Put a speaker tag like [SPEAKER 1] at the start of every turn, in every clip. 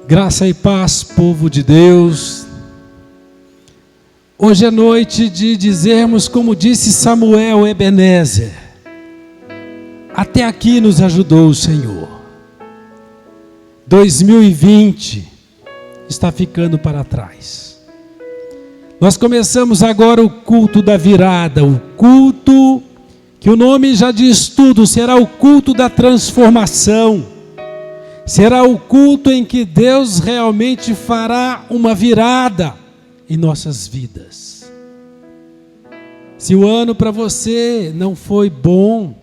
[SPEAKER 1] Graça e paz, povo de Deus. Hoje é noite de dizermos, como disse Samuel Ebenezer: até aqui nos ajudou o Senhor. 2020 está ficando para trás. Nós começamos agora o culto da virada, o culto que o nome já diz tudo, será o culto da transformação. Será o culto em que Deus realmente fará uma virada em nossas vidas. Se o ano para você não foi bom,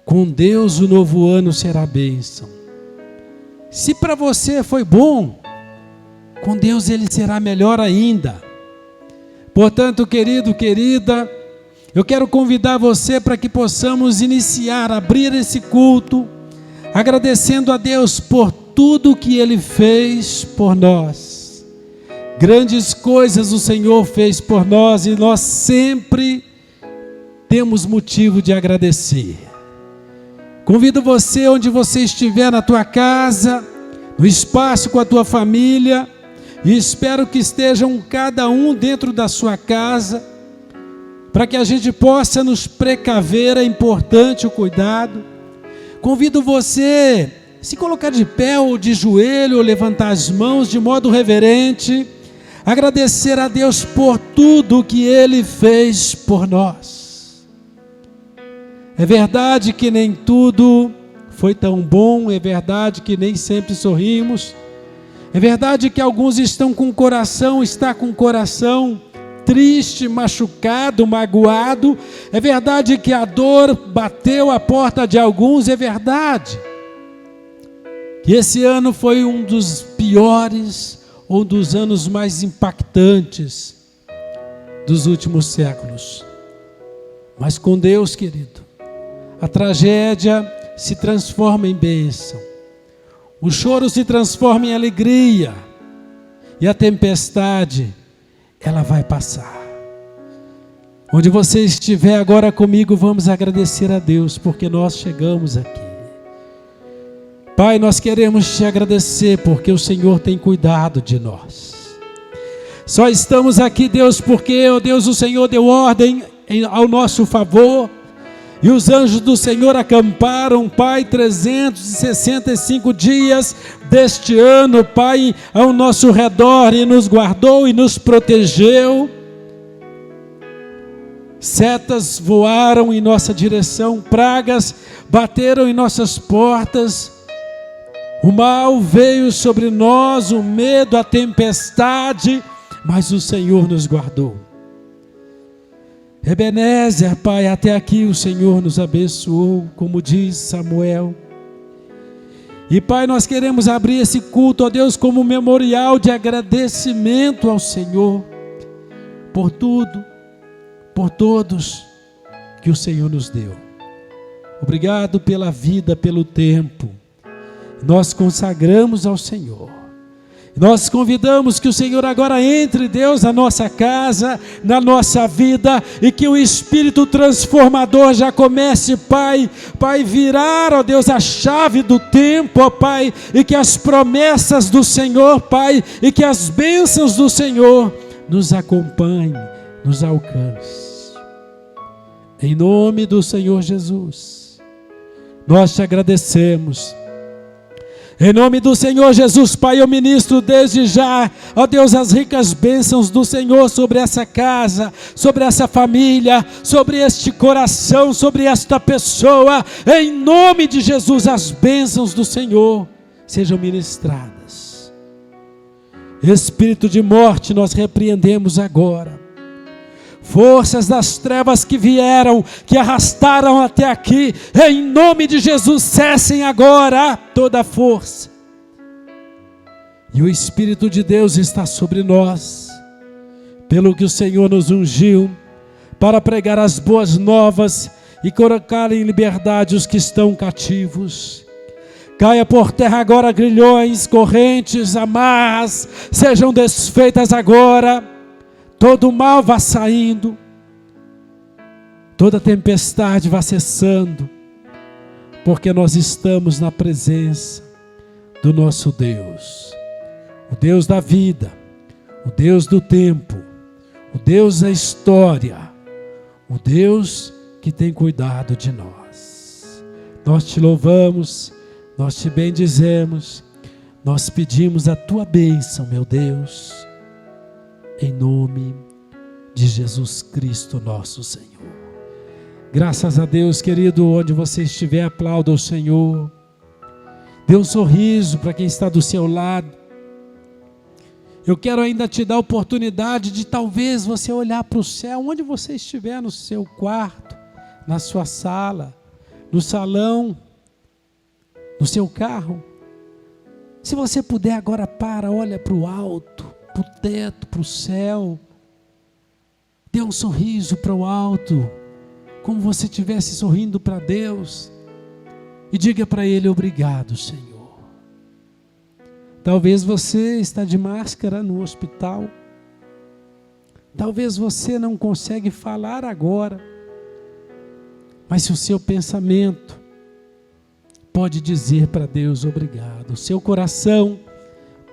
[SPEAKER 1] com Deus o novo ano será bênção. Se para você foi bom, com Deus ele será melhor ainda. Portanto, querido, querida, eu quero convidar você para que possamos abrir esse culto, agradecendo a Deus por tudo que Ele fez por nós. Grandes coisas o Senhor fez por nós e nós sempre temos motivo de agradecer. Convido você, onde você estiver, na tua casa, no espaço com a tua família, e espero que estejam cada um dentro da sua casa, para que a gente possa nos precaver. É importante o cuidado. Convido você a se colocar de pé ou de joelho, ou levantar as mãos de modo reverente, agradecer a Deus por tudo que Ele fez por nós. É verdade que nem tudo foi tão bom, é verdade que nem sempre sorrimos, é verdade que alguns está com o coração triste, machucado, magoado. É verdade que a dor bateu a porta de alguns. É verdade que esse ano foi um dos piores, ou dos anos mais impactantes dos últimos séculos. Mas com Deus, querido, a tragédia se transforma em bênção, o choro se transforma em alegria, e a tempestade, ela vai passar. Onde você estiver agora comigo, vamos agradecer a Deus, porque nós chegamos aqui. Pai, nós queremos te agradecer, porque o Senhor tem cuidado de nós. Só estamos aqui, Deus, porque, ó Deus, o Senhor deu ordem ao nosso favor, e os anjos do Senhor acamparam, Pai, 365 dias deste ano, Pai, ao nosso redor, e nos guardou e nos protegeu. Setas voaram em nossa direção, pragas bateram em nossas portas, o mal veio sobre nós, o medo, a tempestade, mas o Senhor nos guardou. Ebenezer, Pai, até aqui o Senhor nos abençoou, como diz Samuel. E Pai, nós queremos abrir esse culto, ó Deus, como um memorial de agradecimento ao Senhor, por tudo, por todos que o Senhor nos deu. Obrigado pela vida, pelo tempo. Nós consagramos ao Senhor. Nós convidamos que o Senhor agora entre, Deus, na nossa casa, na nossa vida, e que o Espírito transformador já comece, Pai, virar, ó Deus, a chave do tempo, ó Pai, e que as promessas do Senhor, Pai, e que as bênçãos do Senhor nos acompanhem, nos alcance. Em nome do Senhor Jesus, nós te agradecemos. Em nome do Senhor Jesus, Pai, eu ministro desde já, ó Deus, as ricas bênçãos do Senhor sobre essa casa, sobre essa família, sobre este coração, sobre esta pessoa. Em nome de Jesus, as bênçãos do Senhor sejam ministradas. Espírito de morte, nós repreendemos agora. Forças das trevas que vieram, que arrastaram até aqui, em nome de Jesus, cessem agora toda a força. E o Espírito de Deus está sobre nós, pelo que o Senhor nos ungiu, para pregar as boas novas e colocar em liberdade os que estão cativos. Caia por terra agora grilhões, correntes, amarras, sejam desfeitas agora. Todo o mal vá saindo, toda tempestade vá cessando, porque nós estamos na presença do nosso Deus, o Deus da vida, o Deus do tempo, o Deus da história, o Deus que tem cuidado de nós. Nós te louvamos, nós te bendizemos, nós pedimos a tua bênção, meu Deus, em nome de Jesus Cristo, nosso Senhor. Graças a Deus, querido, onde você estiver, aplauda o Senhor. Dê um sorriso para quem está do seu lado. Eu quero ainda te dar a oportunidade de talvez você olhar para o céu, onde você estiver, no seu quarto, na sua sala, no salão, no seu carro. Se você puder agora, olha para o alto, para o teto, para o céu. Dê um sorriso para o alto, como você estivesse sorrindo para Deus. E diga para Ele: obrigado, Senhor. Talvez você está de máscara no hospital. Talvez você não consegue falar agora. Mas se o seu pensamento pode dizer para Deus obrigado, o seu coração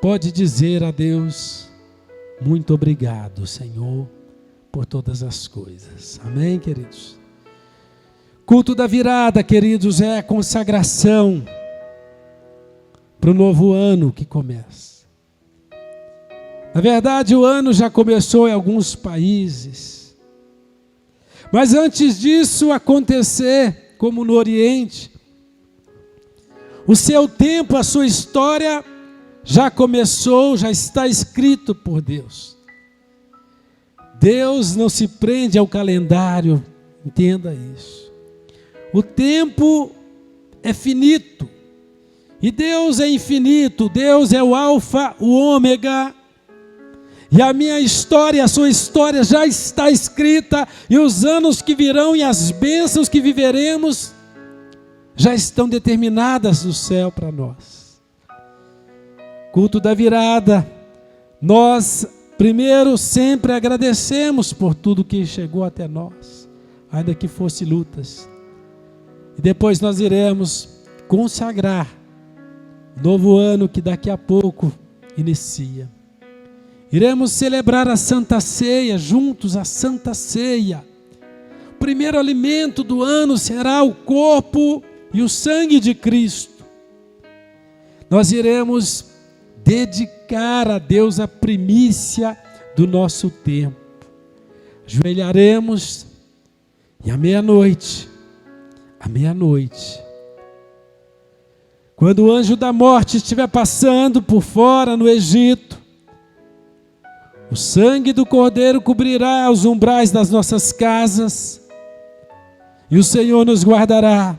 [SPEAKER 1] pode dizer a Deus: muito obrigado, Senhor, por todas as coisas. Amém, queridos? Culto da virada, queridos, é a consagração para o novo ano que começa. Na verdade, o ano já começou em alguns países. Mas antes disso acontecer, como no Oriente, o seu tempo, a sua história já começou, já está escrito por Deus. Deus não se prende ao calendário, entenda isso. O tempo é finito. E Deus é infinito, Deus é o alfa, o ômega. E a minha história, a sua história já está escrita. E os anos que virão e as bênçãos que viveremos já estão determinadas no céu para nós. Culto da virada. Nós, primeiro, sempre agradecemos por tudo que chegou até nós, ainda que fosse lutas. E depois nós iremos consagrar novo ano que daqui a pouco inicia. Iremos celebrar a Santa Ceia, juntos a Santa Ceia. O primeiro alimento do ano será o corpo e o sangue de Cristo. Nós iremos dedicar a Deus a primícia do nosso tempo. Ajoelharemos e à meia-noite, quando o anjo da morte estiver passando por fora no Egito, o sangue do Cordeiro cobrirá os umbrais das nossas casas, e o Senhor nos guardará,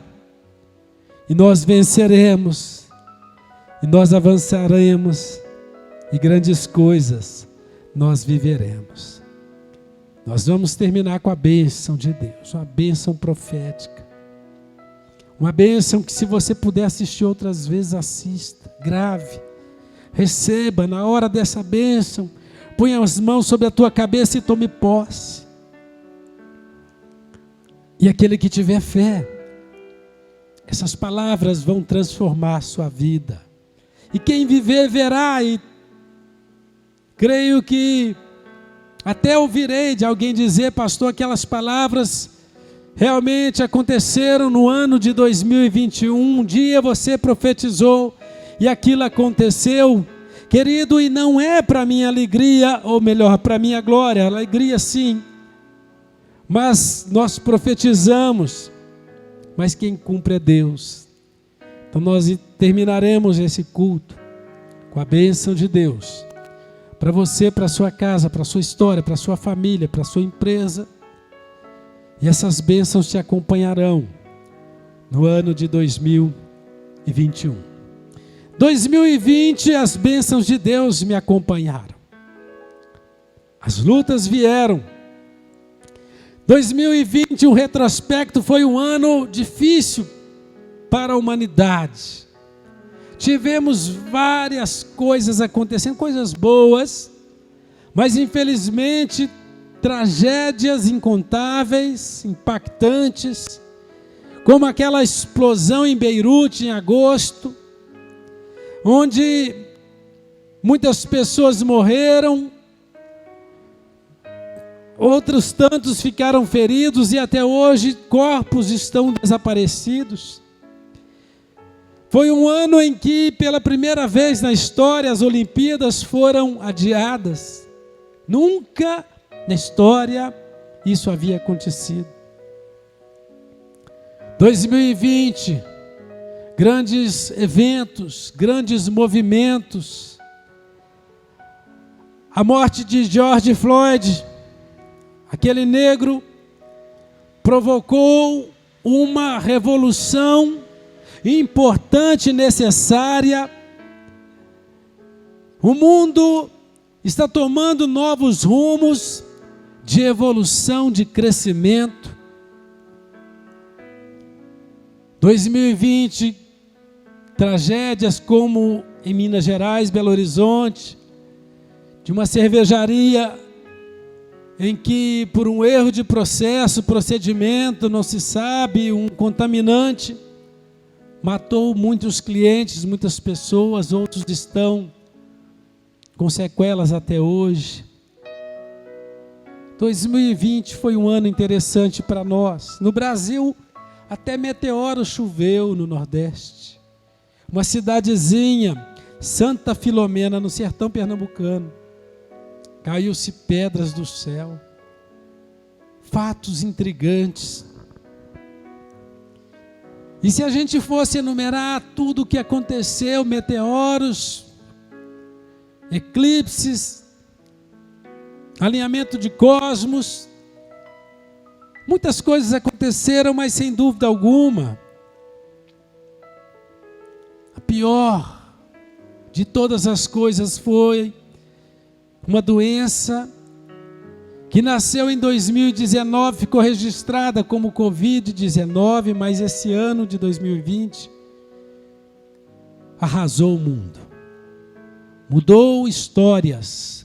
[SPEAKER 1] e nós venceremos, e nós avançaremos, e grandes coisas nós viveremos. Nós vamos terminar com a bênção de Deus, uma bênção profética. Uma bênção que, se você puder assistir outras vezes, assista, grave, receba na hora dessa bênção, ponha as mãos sobre a tua cabeça e tome posse. E aquele que tiver fé, essas palavras vão transformar a sua vida. E quem viver, verá. E creio que até ouvirei de alguém dizer: pastor, aquelas palavras realmente aconteceram no ano de 2021, um dia você profetizou e aquilo aconteceu, querido, e não é para minha alegria, ou melhor, para minha glória, alegria sim, mas nós profetizamos, mas quem cumpre é Deus. Então nós terminaremos esse culto com a bênção de Deus, para você, para a sua casa, para a sua história, para a sua família, para a sua empresa. E essas bênçãos te acompanharão no ano de 2021. 2020, as bênçãos de Deus me acompanharam. As lutas vieram. 2020, um retrospecto, foi um ano difícil para a humanidade. Tivemos várias coisas acontecendo, coisas boas, mas infelizmente tragédias incontáveis, impactantes, como aquela explosão em Beirute em agosto, onde muitas pessoas morreram, outros tantos ficaram feridos e até hoje corpos estão desaparecidos. Foi um ano em que, pela primeira vez na história, as Olimpíadas foram adiadas. Nunca na história isso havia acontecido. 2020, grandes eventos, grandes movimentos. A morte de George Floyd, aquele negro, provocou uma revolução importante e necessária. O mundo está tomando novos rumos de evolução, de crescimento. 2020, tragédias como em Minas Gerais, Belo Horizonte, de uma cervejaria em que, por um erro de procedimento, não se sabe, um contaminante matou muitos clientes, muitas pessoas, outros estão com sequelas até hoje. 2020 foi um ano interessante para nós. No Brasil, até meteoro choveu no Nordeste. Uma cidadezinha, Santa Filomena, no sertão pernambucano. Caiu-se pedras do céu. Fatos intrigantes. E se a gente fosse enumerar tudo o que aconteceu, meteoros, eclipses, alinhamento de cosmos, muitas coisas aconteceram, mas sem dúvida alguma, a pior de todas as coisas foi uma doença que nasceu em 2019, ficou registrada como Covid-19, mas esse ano de 2020 arrasou o mundo, mudou histórias,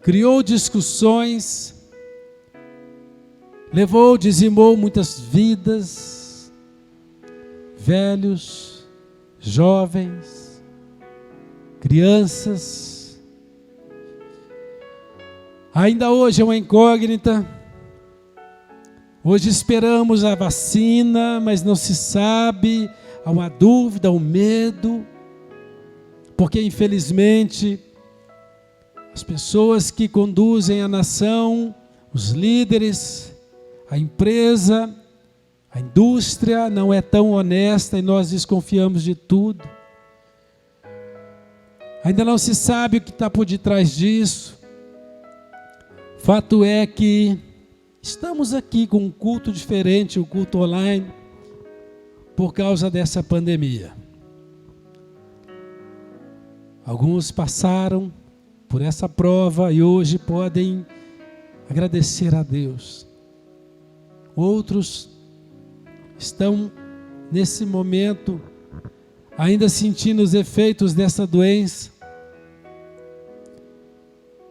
[SPEAKER 1] criou discussões, dizimou muitas vidas, velhos, jovens, crianças. Ainda hoje é uma incógnita. Hoje esperamos a vacina, mas não se sabe, há uma dúvida, um medo, porque infelizmente as pessoas que conduzem a nação, os líderes, a empresa, a indústria não é tão honesta e nós desconfiamos de tudo. Ainda não se sabe o que está por detrás disso. Fato é que estamos aqui com um culto diferente, o culto online, por causa dessa pandemia. Alguns passaram por essa prova e hoje podem agradecer a Deus. Outros estão nesse momento ainda sentindo os efeitos dessa doença.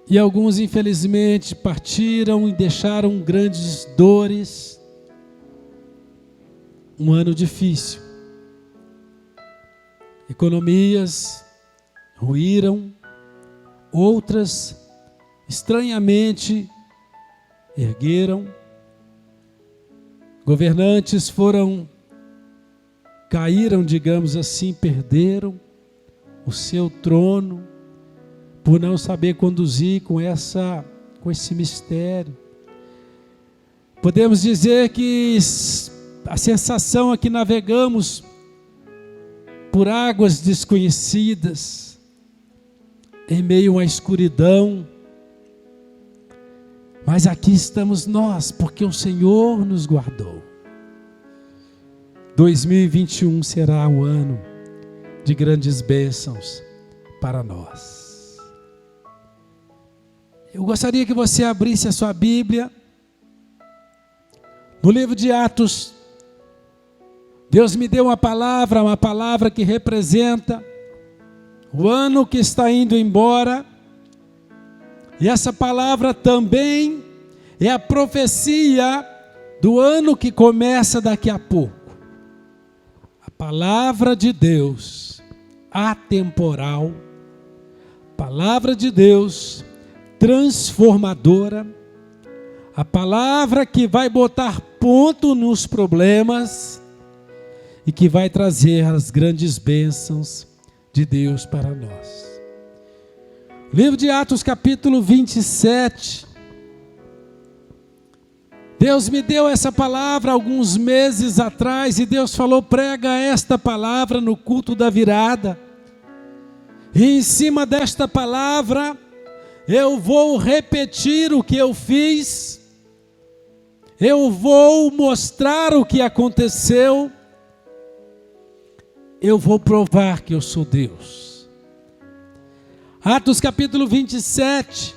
[SPEAKER 1] E alguns, infelizmente, partiram e deixaram grandes dores. Um ano difícil. Economias ruíram, outras, estranhamente, ergueram. Governantes caíram, digamos assim, perderam o seu trono, por não saber conduzir com esse mistério. Podemos dizer que a sensação é que navegamos por águas desconhecidas, em meio à escuridão, mas aqui estamos nós, porque o Senhor nos guardou. 2021 será um ano de grandes bênçãos para nós. Eu gostaria que você abrisse a sua Bíblia no livro de Atos. Deus me deu uma palavra que representa o ano que está indo embora. E essa palavra também é a profecia do ano que começa daqui a pouco. A palavra de Deus atemporal, palavra de Deus transformadora, a palavra que vai botar ponto nos problemas e que vai trazer as grandes bênçãos de Deus para nós. Livro de Atos, capítulo 27. Deus me deu essa palavra alguns meses atrás e Deus falou: prega esta palavra no culto da virada. E em cima desta palavra eu vou repetir o que eu fiz, eu vou mostrar o que aconteceu, eu vou provar que eu sou Deus. Atos capítulo 27,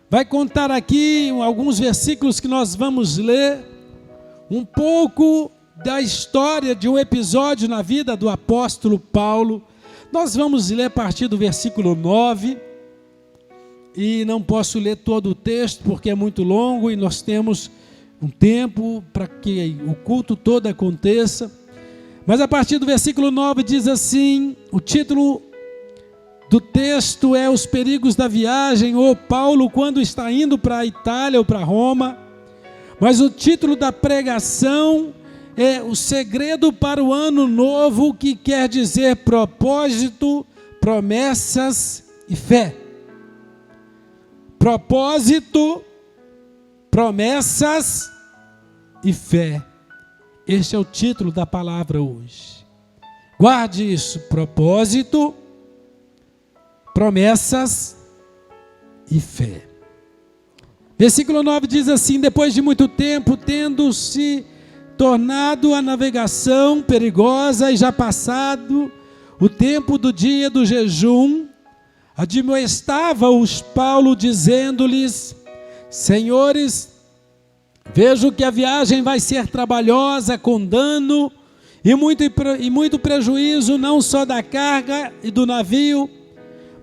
[SPEAKER 1] vai contar aqui alguns versículos que nós vamos ler, um pouco da história de um episódio na vida do apóstolo Paulo. Nós vamos ler a partir do versículo 9, e não posso ler todo o texto porque é muito longo e nós temos um tempo para que o culto todo aconteça. Mas a partir do versículo 9 diz assim, o título do texto é Os Perigos da Viagem, ou Paulo quando está indo para a Itália ou para Roma. Mas o título da pregação é O Segredo para o Ano Novo, que quer dizer propósito, promessas e fé. Propósito, promessas e fé. Este é o título da palavra hoje. Guarde isso: propósito, promessas e fé. Versículo 9 diz assim: depois de muito tempo, tendo-se tornado a navegação perigosa e já passado o tempo do dia do jejum, admoestava-os Paulo, dizendo-lhes: senhores, vejo que a viagem vai ser trabalhosa, com dano e muito prejuízo, não só da carga e do navio,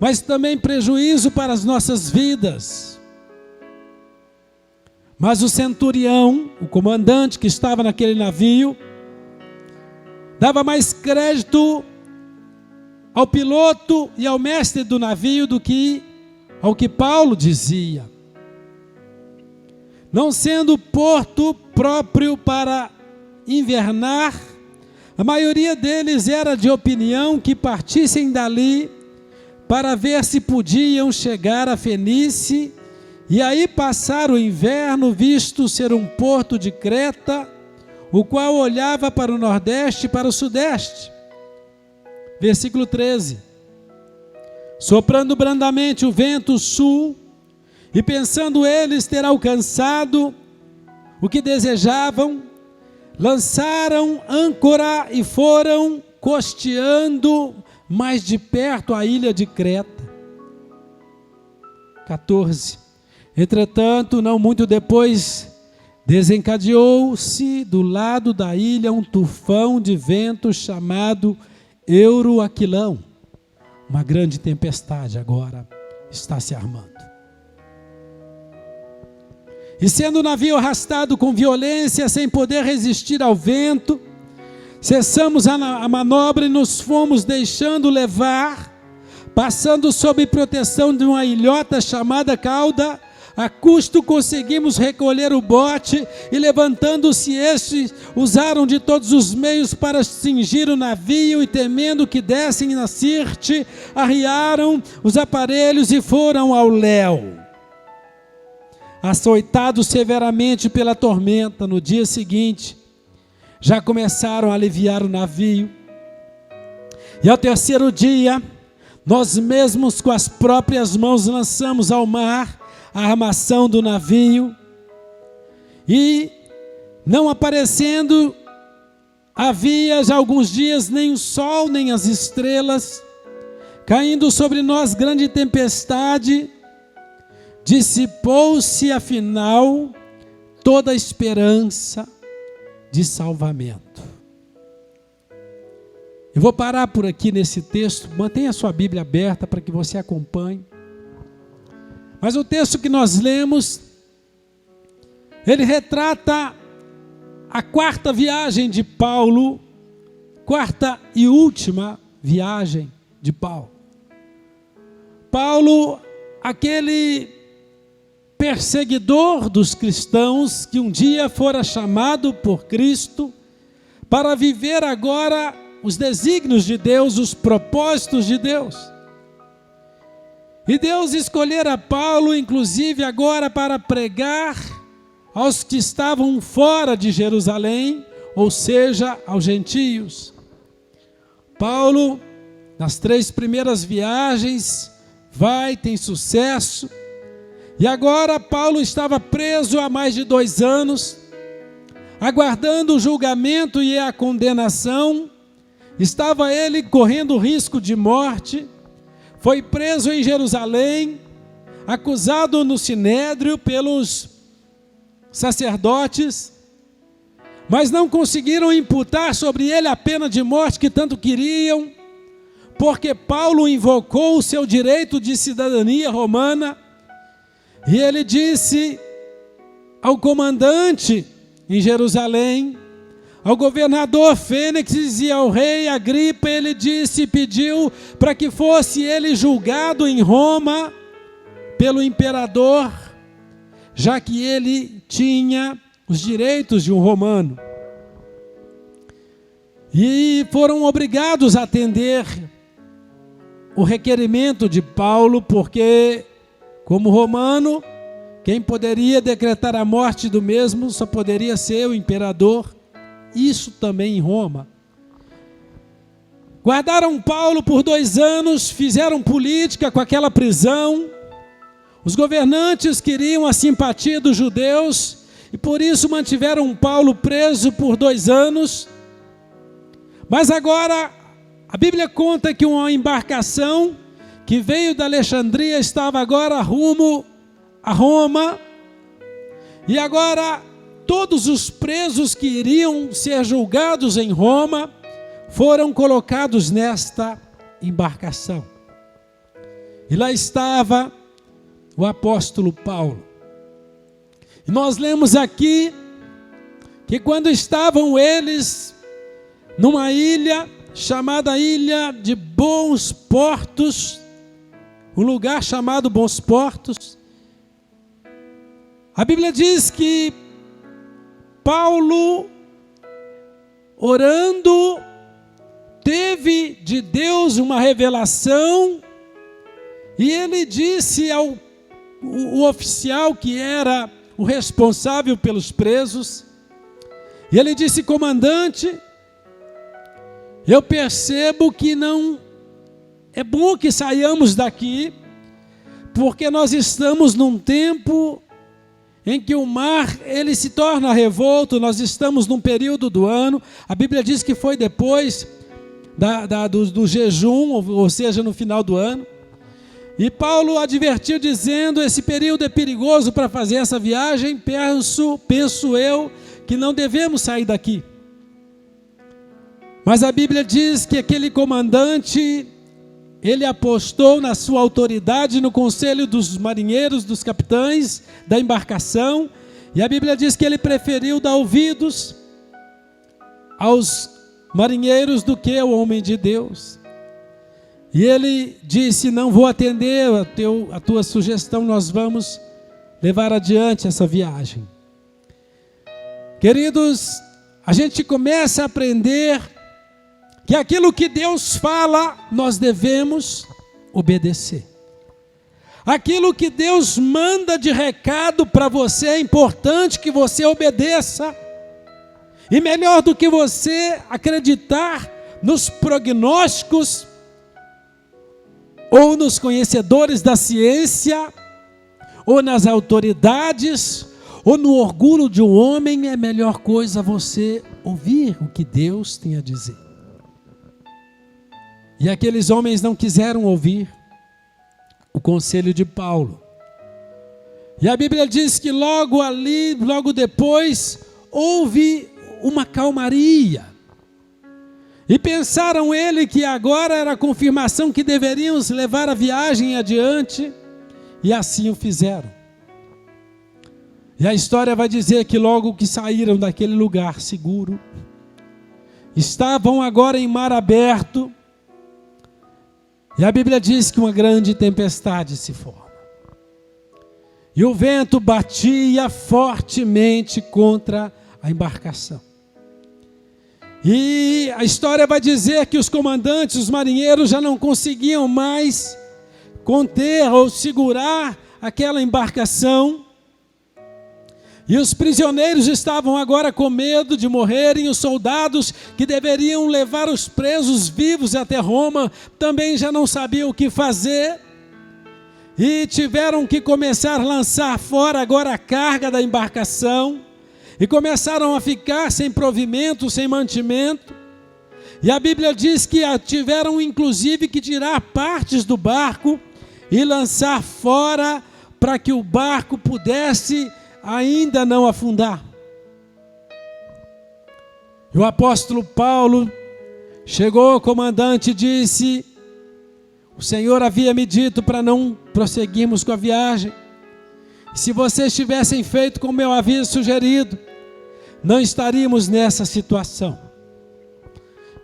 [SPEAKER 1] mas também prejuízo para as nossas vidas. Mas o centurião, o comandante que estava naquele navio, dava mais crédito ao piloto e ao mestre do navio do que ao que Paulo dizia. Não sendo porto próprio para invernar, a maioria deles era de opinião que partissem dali para ver se podiam chegar a Fenícia e aí passar o inverno, visto ser um porto de Creta, o qual olhava para o nordeste e para o sudeste. Versículo 13. Soprando brandamente o vento sul, e pensando eles ter alcançado o que desejavam, lançaram âncora e foram costeando mais de perto a ilha de Creta. 14. Entretanto, não muito depois, desencadeou-se do lado da ilha um tufão de vento chamado Euroaquilão. Uma grande tempestade agora está se armando. E sendo o navio arrastado com violência, sem poder resistir ao vento, cessamos a manobra e nos fomos deixando levar, passando sob proteção de uma ilhota chamada Cauda. A custo conseguimos recolher o bote e, levantando-se estes, usaram de todos os meios para cingir o navio e, temendo que dessem na Sirte, arriaram os aparelhos e foram ao léu. Açoitados severamente pela tormenta, no dia seguinte, já começaram a aliviar o navio. E ao terceiro dia, nós mesmos com as próprias mãos lançamos ao mar a armação do navio, e não aparecendo havia já alguns dias nem o sol nem as estrelas, caindo sobre nós grande tempestade, dissipou-se afinal toda a esperança de salvamento. Eu vou parar por aqui nesse texto, mantenha a sua Bíblia aberta para que você acompanhe. Mas o texto que nós lemos, ele retrata a quarta viagem de Paulo quarta e última viagem de Paulo. Paulo, aquele perseguidor dos cristãos que um dia fora chamado por Cristo para viver agora os desígnios de Deus, os propósitos de Deus. E Deus escolhera Paulo, inclusive agora, para pregar aos que estavam fora de Jerusalém, ou seja, aos gentios. Paulo, nas 3 primeiras viagens, tem sucesso. E agora Paulo estava preso há mais de 2 anos, aguardando o julgamento e a condenação. Estava ele correndo risco de morte. Foi preso em Jerusalém, acusado no Sinédrio pelos sacerdotes, mas não conseguiram imputar sobre ele a pena de morte que tanto queriam, porque Paulo invocou o seu direito de cidadania romana, e ele disse ao comandante em Jerusalém, ao governador Fênix e ao rei Agripa, ele pediu para que fosse ele julgado em Roma pelo imperador, já que ele tinha os direitos de um romano. E foram obrigados a atender o requerimento de Paulo, porque, como romano, quem poderia decretar a morte do mesmo só poderia ser o imperador. Isso também em Roma. Guardaram Paulo por 2 anos, fizeram política com aquela prisão. Os governantes queriam a simpatia dos judeus e por isso mantiveram Paulo preso por 2 anos. Mas agora, a Bíblia conta que uma embarcação que veio da Alexandria estava agora rumo a Roma. E agora todos os presos que iriam ser julgados em Roma foram colocados nesta embarcação. E lá estava o apóstolo Paulo. E nós lemos aqui que quando estavam eles numa ilha chamada Ilha de Bons Portos, um lugar chamado Bons Portos, a Bíblia diz que Paulo, orando, teve de Deus uma revelação, e ele disse ao o oficial que era o responsável pelos presos, e ele disse: comandante, eu percebo que não é bom que saiamos daqui, porque nós estamos num tempo em que o mar ele se torna revolto. Nós estamos num período do ano, a Bíblia diz que foi depois do jejum, ou seja, no final do ano. E Paulo advertiu dizendo: esse período é perigoso para fazer essa viagem, penso eu que não devemos sair daqui. Mas a Bíblia diz que aquele comandante, ele apostou na sua autoridade no conselho dos marinheiros, dos capitães da embarcação, e a Bíblia diz que ele preferiu dar ouvidos aos marinheiros do que ao homem de Deus. E ele disse: não vou atender a tua sugestão, nós vamos levar adiante essa viagem. Queridos, a gente começa a aprender que aquilo que Deus fala, nós devemos obedecer. Aquilo que Deus manda de recado para você, é importante que você obedeça. E melhor do que você acreditar nos prognósticos ou nos conhecedores da ciência, ou nas autoridades, ou no orgulho de um homem, é a melhor coisa você ouvir o que Deus tem a dizer. E aqueles homens não quiseram ouvir o conselho de Paulo. E a Bíblia diz que logo depois, houve uma calmaria. E pensaram ele que agora era a confirmação que deveriam levar a viagem adiante, e assim o fizeram. E a história vai dizer que logo que saíram daquele lugar seguro, estavam agora em mar aberto, e a Bíblia diz que uma grande tempestade se forma. E o vento batia fortemente contra a embarcação. E a história vai dizer que os comandantes, os marinheiros já não conseguiam mais conter ou segurar aquela embarcação. E os prisioneiros estavam agora com medo de morrerem. Os soldados que deveriam levar os presos vivos até Roma também já não sabiam o que fazer. E tiveram que começar a lançar fora agora a carga da embarcação. E começaram a ficar sem provimento, sem mantimento. E a Bíblia diz que tiveram inclusive que tirar partes do barco e lançar fora para que o barco pudesse ainda não afundar. E o apóstolo Paulo chegou ao comandante e disse: o Senhor havia me dito para não prosseguirmos com a viagem. Se vocês tivessem feito como eu havia sugerido, não estaríamos nessa situação.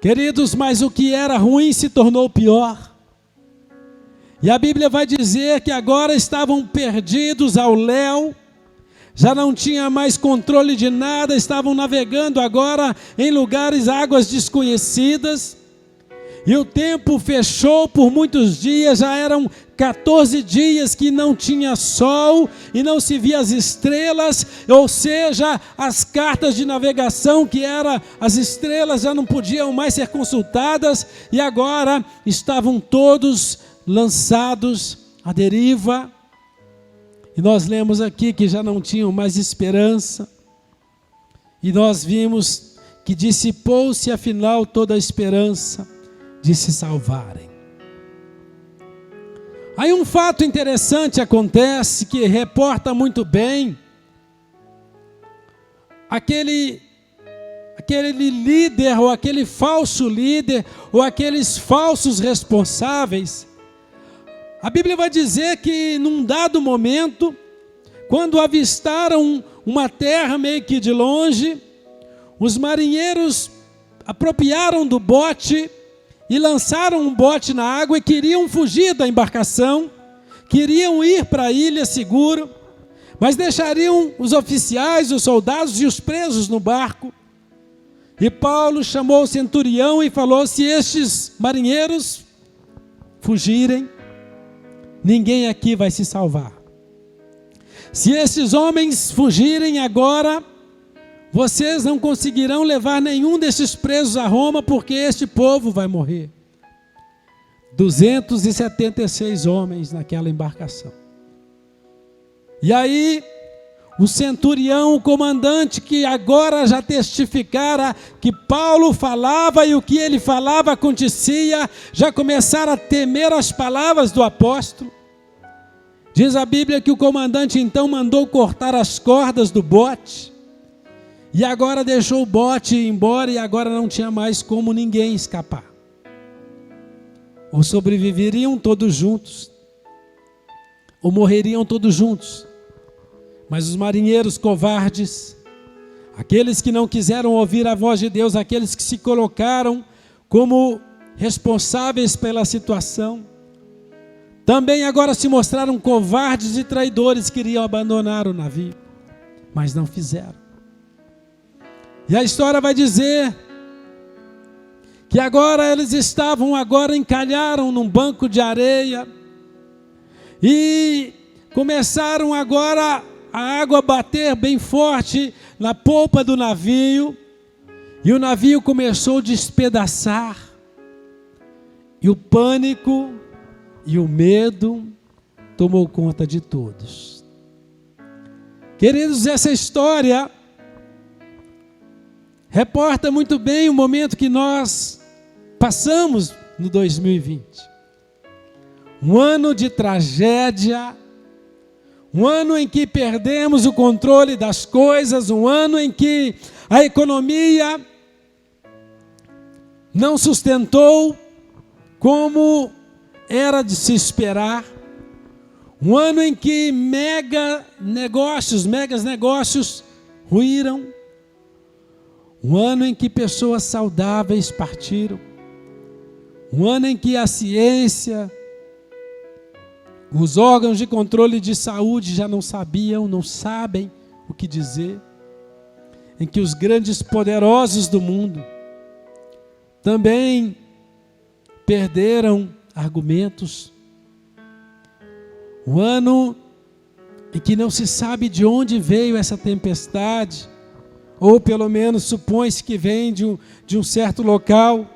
[SPEAKER 1] Queridos, mas o que era ruim se tornou pior. E a Bíblia vai dizer que agora estavam perdidos ao léu, já não tinha mais controle de nada, estavam navegando agora em lugares, águas desconhecidas. E o tempo fechou por muitos dias, já eram 14 dias que não tinha sol e não se via as estrelas, ou seja, as cartas de navegação que eram as estrelas já não podiam mais ser consultadas e agora estavam todos lançados à deriva. E nós lemos aqui que já não tinham mais esperança. E nós vimos que dissipou-se afinal toda a esperança de se salvarem. Aí um fato interessante acontece que reporta muito bem aquele líder ou aquele falso líder ou aqueles falsos responsáveis. A Bíblia vai dizer que num dado momento, quando avistaram uma terra meio que de longe, os marinheiros apropriaram do bote e lançaram um bote na água e queriam fugir da embarcação, queriam ir para a ilha seguro, mas deixariam os oficiais, os soldados e os presos no barco. E Paulo chamou o centurião e falou: se estes marinheiros fugirem, ninguém aqui vai se salvar. Se estes homens fugirem agora, vocês não conseguirão levar nenhum desses presos a Roma, porque este povo vai morrer. 276 homens naquela embarcação. E aí, o centurião, o comandante, que agora já testificara que Paulo falava e o que ele falava acontecia, já começaram a temer as palavras do apóstolo. Diz a Bíblia que o comandante então mandou cortar as cordas do bote, e agora deixou o bote ir embora, e agora não tinha mais como ninguém escapar. Ou sobreviveriam todos juntos, ou morreriam todos juntos. Mas os marinheiros covardes, aqueles que não quiseram ouvir a voz de Deus, aqueles que se colocaram como responsáveis pela situação, também agora se mostraram covardes e traidores, queriam abandonar o navio, mas não fizeram. E a história vai dizer que agora eles encalharam num banco de areia e começaram agora a água bater bem forte na polpa do navio, e o navio começou a despedaçar, e o pânico e o medo tomou conta de todos. Queridos, essa história reporta muito bem o momento que nós passamos no 2020. Um ano de tragédia, um ano em que perdemos o controle das coisas, um ano em que a economia não sustentou como era de se esperar, um ano em que megas negócios ruíram, Um ano em que pessoas saudáveis partiram. Um ano em que a ciência, os órgãos de controle de saúde já não sabem o que dizer. Em que os grandes poderosos do mundo também perderam argumentos. Um ano em que não se sabe de onde veio essa tempestade, ou pelo menos supõe-se que vem de um certo local.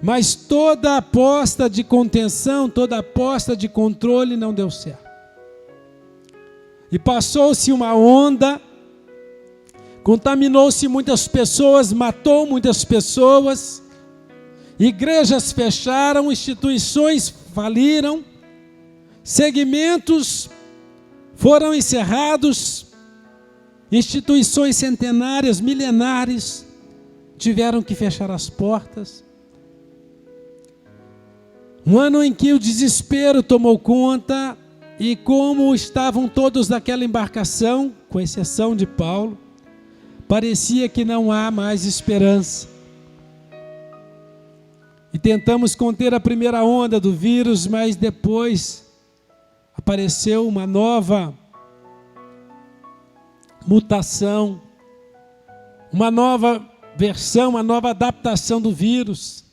[SPEAKER 1] Mas toda aposta de contenção, toda aposta de controle não deu certo. E passou-se uma onda, contaminou-se muitas pessoas, matou muitas pessoas, igrejas fecharam, instituições faliram, segmentos foram encerrados, instituições centenárias, milenares, tiveram que fechar as portas. Um ano em que o desespero tomou conta, e como estavam todos naquela embarcação, com exceção de Paulo, parecia que não há mais esperança. E tentamos conter a primeira onda do vírus, mas depois apareceu uma nova mutação, uma nova versão, uma nova adaptação do vírus,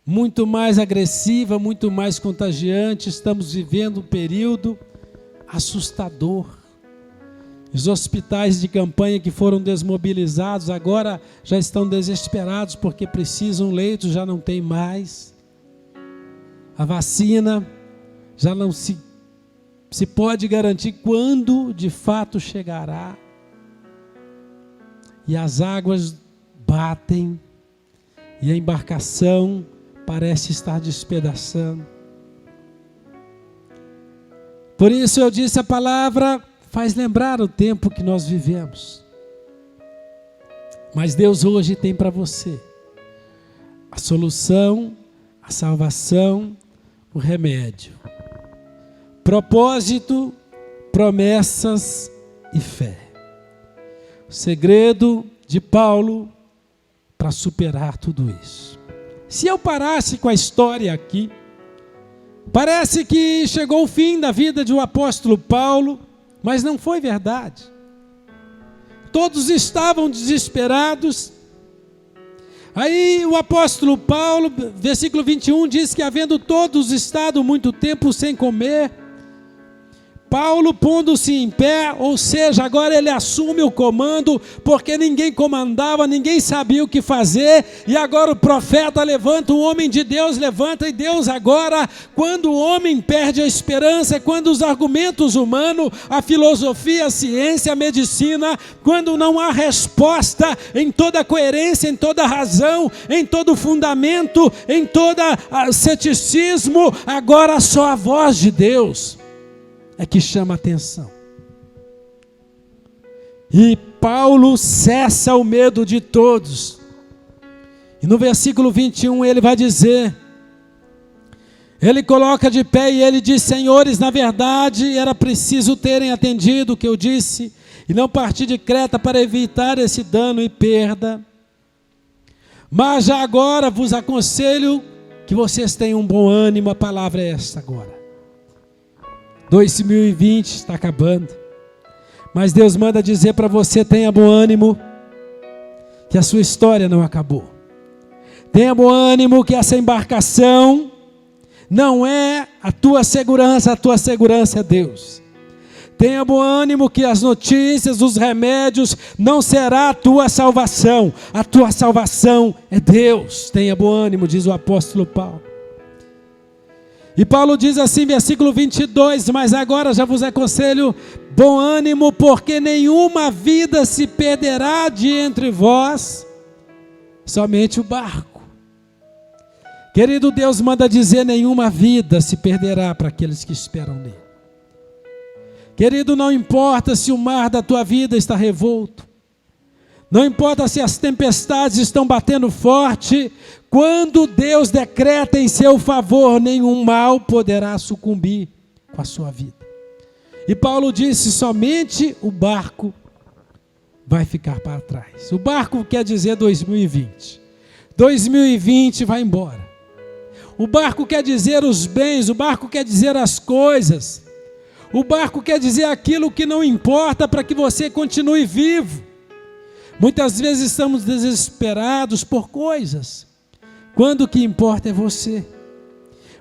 [SPEAKER 1] muito mais agressiva, muito mais contagiante. Estamos vivendo um período assustador. Os hospitais de campanha que foram desmobilizados agora já estão desesperados porque precisam leitos, já não tem mais. A vacina já não se pode garantir quando de fato chegará. E as águas batem e a embarcação parece estar despedaçando. Por isso eu disse, a palavra faz lembrar o tempo que nós vivemos. Mas Deus hoje tem para você a solução, a salvação, o remédio. Propósito, promessas e fé. O segredo de Paulo para superar tudo isso. Se eu parasse com a história aqui, parece que chegou o fim da vida de um apóstolo Paulo, mas não foi verdade. Todos estavam desesperados. Aí o apóstolo Paulo, versículo 21, diz que havendo todos estado muito tempo sem comer, Paulo pondo-se em pé, ou seja, agora ele assume o comando, porque ninguém comandava, ninguém sabia o que fazer, e agora o profeta levanta, o homem de Deus levanta, e Deus agora, quando o homem perde a esperança, quando os argumentos humanos, a filosofia, a ciência, a medicina, quando não há resposta em toda a coerência, em toda a razão, em todo o fundamento, em todo o ceticismo, agora só a voz de Deus é que chama a atenção. E Paulo cessa o medo de todos. E no versículo 21 ele vai dizer, ele coloca de pé e ele diz: senhores, na verdade era preciso terem atendido o que eu disse e não partir de Creta para evitar esse dano e perda. Mas já agora vos aconselho que vocês tenham um bom ânimo. A palavra é esta agora. 2020 está acabando, mas Deus manda dizer para você: tenha bom ânimo, que a sua história não acabou. Tenha bom ânimo, que essa embarcação não é a tua segurança é Deus. Tenha bom ânimo, que as notícias, os remédios não será a tua salvação é Deus. Tenha bom ânimo, diz o apóstolo Paulo. E Paulo diz assim, versículo 22, mas agora já vos aconselho bom ânimo, porque nenhuma vida se perderá de entre vós, somente o barco. Querido, Deus manda dizer, nenhuma vida se perderá para aqueles que esperam nele. Querido, não importa se o mar da tua vida está revolto, não importa se as tempestades estão batendo forte, quando Deus decreta em seu favor, nenhum mal poderá sucumbir com a sua vida. E Paulo disse, somente o barco vai ficar para trás. O barco quer dizer 2020. 2020 vai embora. O barco quer dizer os bens, o barco quer dizer as coisas. O barco quer dizer aquilo que não importa para que você continue vivo. Muitas vezes estamos desesperados por coisas, quando o que importa é você.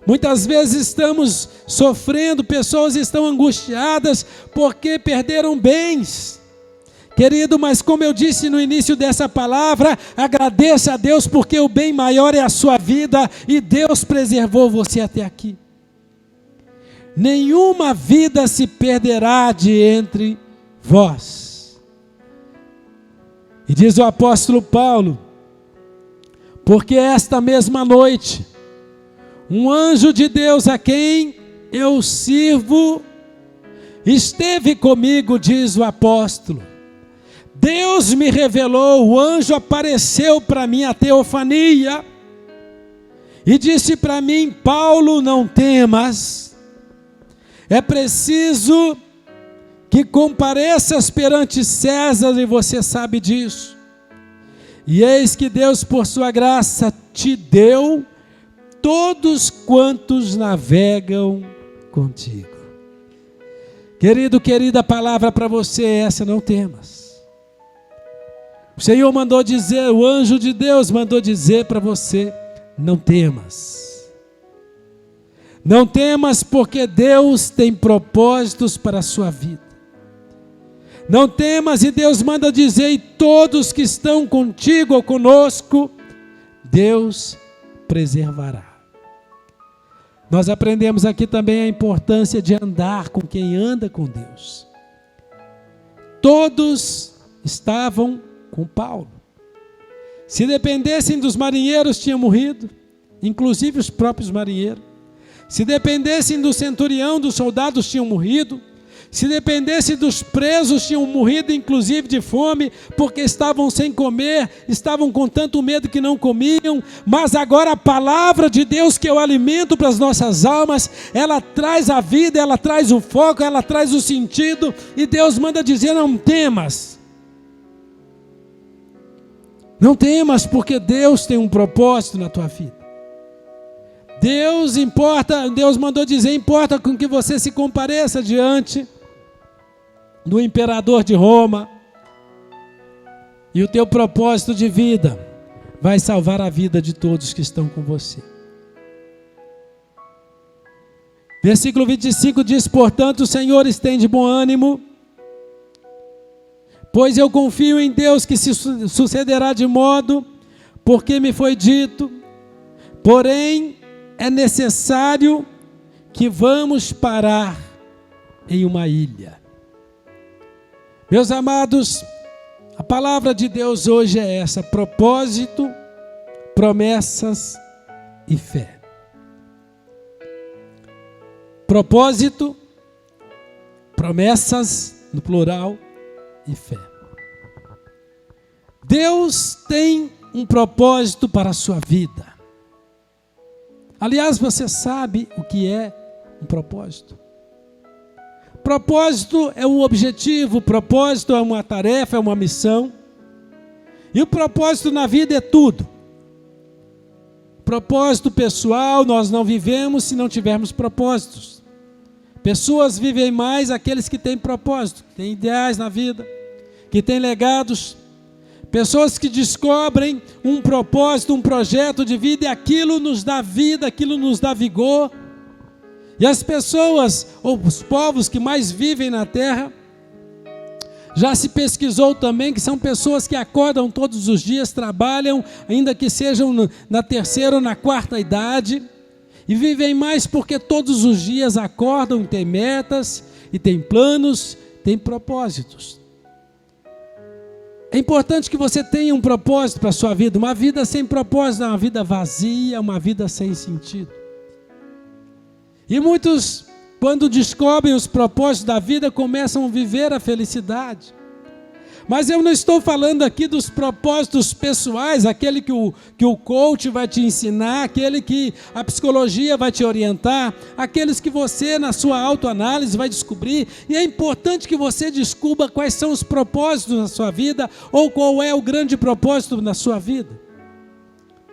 [SPEAKER 1] Muitas vezes estamos sofrendo, pessoas estão angustiadas porque perderam bens. Querido, mas como eu disse no início dessa palavra, agradeça a Deus porque o bem maior é a sua vida e Deus preservou você até aqui. Nenhuma vida se perderá de entre vós. E diz o apóstolo Paulo, porque esta mesma noite, um anjo de Deus a quem eu sirvo esteve comigo, diz o apóstolo. Deus me revelou, o anjo apareceu para mim, a teofania, e disse para mim: Paulo, não temas, é preciso que compareças perante César, e você sabe disso. E eis que Deus, por sua graça, te deu todos quantos navegam contigo. Querido, querida, a palavra para você é essa: não temas. O Senhor mandou dizer, o anjo de Deus mandou dizer para você: não temas. Não temas, porque Deus tem propósitos para a sua vida. Não temas, e Deus manda dizer, e todos que estão contigo ou conosco, Deus preservará. Nós aprendemos aqui também a importância de andar com quem anda com Deus. Todos estavam com Paulo. Se dependessem dos marinheiros, tinham morrido, inclusive os próprios marinheiros. Se dependessem do centurião, dos soldados, tinham morrido. Se dependesse dos presos, tinham morrido, inclusive de fome, porque estavam sem comer, estavam com tanto medo que não comiam. Mas agora a palavra de Deus, que é o alimento para as nossas almas, ela traz a vida, ela traz o foco, ela traz o sentido, e Deus manda dizer: não temas. Não temas, porque Deus tem um propósito na tua vida. Deus mandou dizer, importa com que você se compareça diante do imperador de Roma, e o teu propósito de vida vai salvar a vida de todos que estão com você. Versículo 25 diz: portanto, o Senhor estende bom ânimo, pois eu confio em Deus que se sucederá de modo, porque me foi dito, porém é necessário que vamos parar em uma ilha. Meus amados, a palavra de Deus hoje é essa: propósito, promessas e fé. Propósito, promessas no plural e fé. Deus tem um propósito para a sua vida. Aliás, você sabe o que é um propósito? Propósito é um objetivo, propósito é uma tarefa, é uma missão. E o propósito na vida é tudo. Propósito pessoal, nós não vivemos se não tivermos propósitos. Pessoas vivem mais aqueles que têm propósito, que têm ideais na vida, que têm legados. Pessoas que descobrem um propósito, um projeto de vida, e aquilo nos dá vida, aquilo nos dá vigor. E as pessoas, ou os povos que mais vivem na terra, já se pesquisou também que são pessoas que acordam todos os dias, trabalham, ainda que sejam na terceira ou na quarta idade, e vivem mais porque todos os dias acordam, têm metas, e têm planos, têm propósitos. É importante que você tenha um propósito para a sua vida. Uma vida sem propósito é uma vida vazia, uma vida sem sentido. E muitos, quando descobrem os propósitos da vida, começam a viver a felicidade. Mas eu não estou falando aqui dos propósitos pessoais, aquele que o coach vai te ensinar, aquele que a psicologia vai te orientar, aqueles que você, na sua autoanálise, vai descobrir. E é importante que você descubra quais são os propósitos na sua vida, ou qual é o grande propósito na sua vida.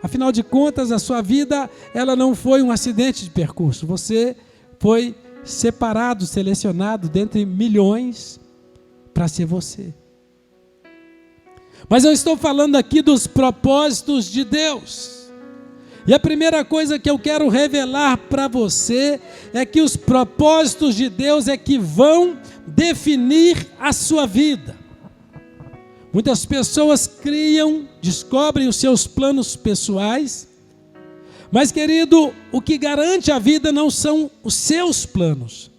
[SPEAKER 1] Afinal de contas, a sua vida, ela não foi um acidente de percurso. Você foi separado, selecionado dentre milhões para ser você. Mas eu estou falando aqui dos propósitos de Deus. E a primeira coisa que eu quero revelar para você é que os propósitos de Deus é que vão definir a sua vida. Muitas pessoas criam, descobrem os seus planos pessoais, mas, querido, o que garante a vida não são os seus planos,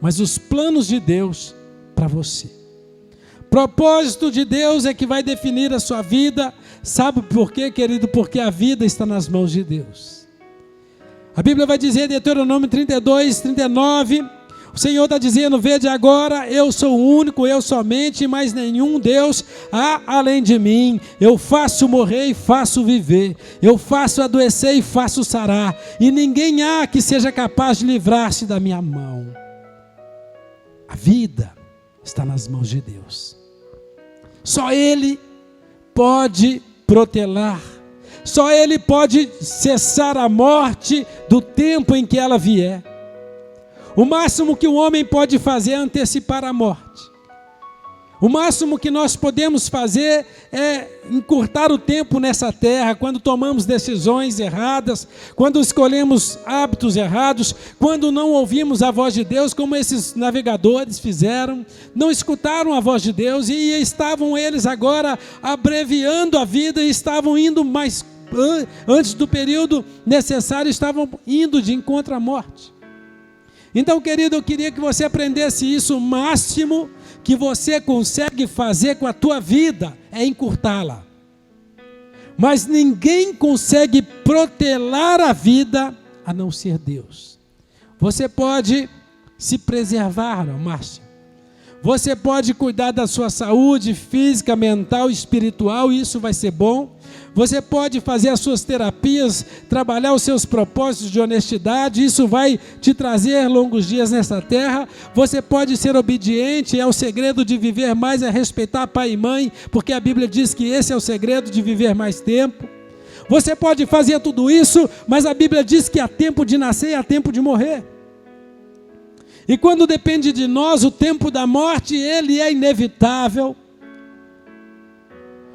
[SPEAKER 1] mas os planos de Deus para você. Propósito de Deus é que vai definir a sua vida. Sabe por quê, querido? Porque a vida está nas mãos de Deus. A Bíblia vai dizer em Deuteronômio 32, 39, o Senhor está dizendo: vede agora, eu sou o único, eu somente, mas nenhum Deus há além de mim. Eu faço morrer e faço viver, eu faço adoecer e faço sarar, e ninguém há que seja capaz de livrar-se da minha mão. A vida está nas mãos de Deus. Só Ele pode protelar, só Ele pode cessar a morte do tempo em que ela vier. O máximo que o homem pode fazer é antecipar a morte. O máximo que nós podemos fazer é encurtar o tempo nessa terra, quando tomamos decisões erradas, quando escolhemos hábitos errados, quando não ouvimos a voz de Deus, como esses navegadores fizeram, não escutaram a voz de Deus e estavam eles agora abreviando a vida e estavam indo mais, antes do período necessário, estavam indo de encontro à morte. Então, querido, eu queria que você aprendesse isso. O máximo que você consegue fazer com a tua vida é encurtá-la. Mas ninguém consegue protelar a vida a não ser Deus. Você pode se preservar ao máximo. Você pode cuidar da sua saúde física, mental, espiritual, e isso vai ser bom. Você pode fazer as suas terapias, trabalhar os seus propósitos de honestidade, isso vai te trazer longos dias nessa terra. Você pode ser obediente, é o segredo de viver mais, é respeitar pai e mãe, porque a Bíblia diz que esse é o segredo de viver mais tempo. Você pode fazer tudo isso, mas a Bíblia diz que há tempo de nascer e há tempo de morrer. E quando depende de nós, o tempo da morte, ele é inevitável.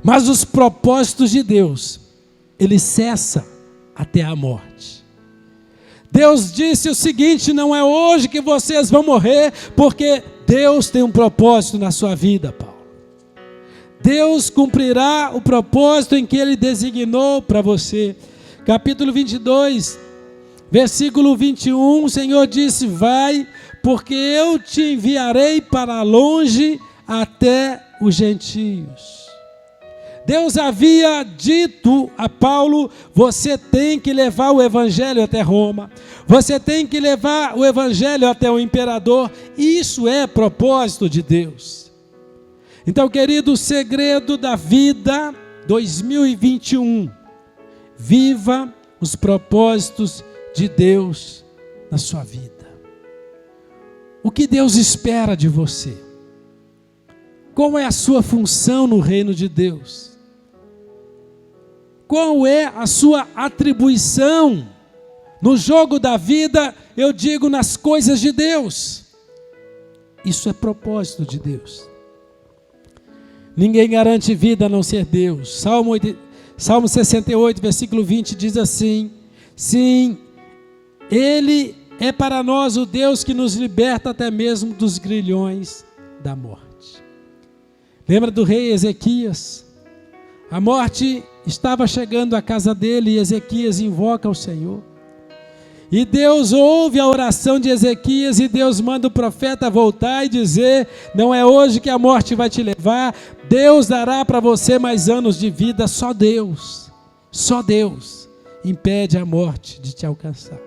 [SPEAKER 1] Mas os propósitos de Deus, ele cessa até a morte. Deus disse o seguinte: não é hoje que vocês vão morrer, porque Deus tem um propósito na sua vida, Paulo. Deus cumprirá o propósito em que Ele designou para você. Capítulo 22, versículo 21, o Senhor disse: vai, porque eu te enviarei para longe até os gentios. Deus havia dito a Paulo: você tem que levar o evangelho até Roma, você tem que levar o evangelho até o imperador. Isso é propósito de Deus. Então, querido, o segredo da vida 2021, viva os propósitos de Deus na sua vida. O que Deus espera de você? Qual é a sua função no reino de Deus? Qual é a sua atribuição no jogo da vida, eu digo, nas coisas de Deus? Isso é propósito de Deus. Ninguém garante vida a não ser Deus. Salmo 68, versículo 20 diz assim: sim, Ele é para nós o Deus que nos liberta até mesmo dos grilhões da morte. Lembra do rei Ezequias? A morte estava chegando à casa dele e Ezequias invoca o Senhor. E Deus ouve a oração de Ezequias e Deus manda o profeta voltar e dizer: não é hoje que a morte vai te levar, Deus dará para você mais anos de vida. Só Deus impede a morte de te alcançar.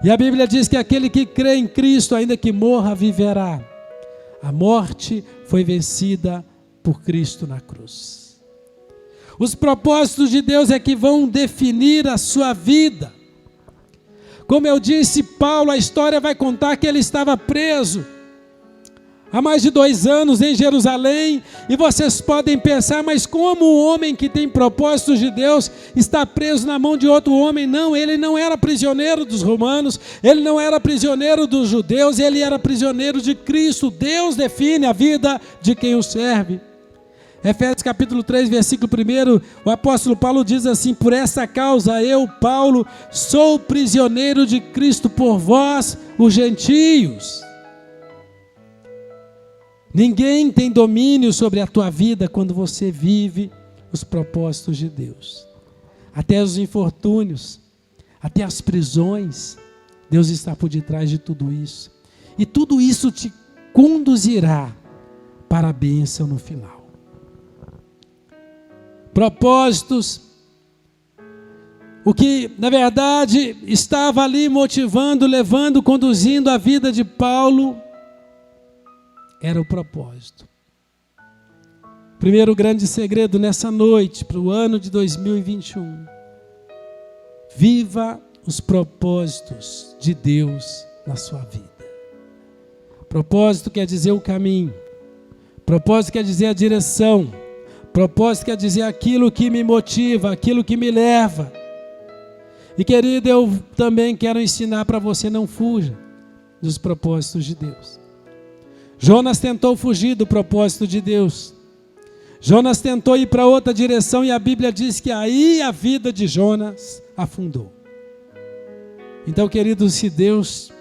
[SPEAKER 1] E a Bíblia diz que aquele que crê em Cristo, ainda que morra, viverá. A morte foi vencida por Cristo na cruz. Os propósitos de Deus é que vão definir a sua vida. Como eu disse, Paulo, a história vai contar que ele estava preso há mais de 2 anos em Jerusalém, e vocês podem pensar, mas como um homem que tem propósitos de Deus está preso na mão de outro homem? Não, ele não era prisioneiro dos romanos, ele não era prisioneiro dos judeus, ele era prisioneiro de Cristo. Deus define a vida de quem o serve. Efésios capítulo 3, versículo 1, o apóstolo Paulo diz assim: por essa causa eu, Paulo, sou prisioneiro de Cristo por vós, os gentios. Ninguém tem domínio sobre a tua vida quando você vive os propósitos de Deus. Até os infortúnios, até as prisões, Deus está por detrás de tudo isso. E tudo isso te conduzirá para a bênção no final. Propósitos, o que na verdade estava ali motivando, levando, conduzindo a vida de Paulo, era o propósito. Primeiro grande segredo nessa noite, para o ano de 2021. Viva os propósitos de Deus na sua vida. Propósito quer dizer o caminho. Propósito quer dizer a direção. Propósito quer dizer aquilo que me motiva, aquilo que me leva. E querido, eu também quero ensinar para você: não fuja dos propósitos de Deus. Jonas tentou fugir do propósito de Deus. Jonas tentou ir para outra direção e a Bíblia diz que aí a vida de Jonas afundou. Então, querido, se Deus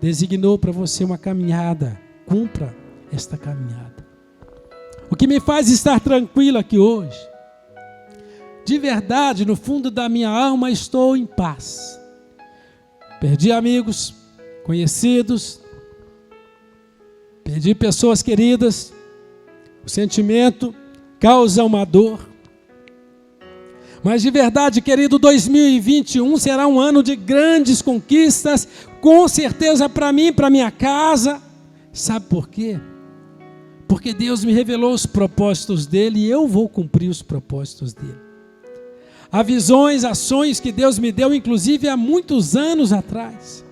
[SPEAKER 1] designou para você uma caminhada, cumpra esta caminhada. O que me faz estar tranquilo aqui hoje, de verdade, no fundo da minha alma, estou em paz. Perdi amigos, conhecidos, perdi pessoas queridas. O sentimento causa uma dor. Mas de verdade, querido, 2021 será um ano de grandes conquistas, com certeza para mim e para minha casa. Sabe por quê? Porque Deus me revelou os propósitos dele e eu vou cumprir os propósitos dele. Há visões, ações que Deus me deu, inclusive há muitos anos atrás.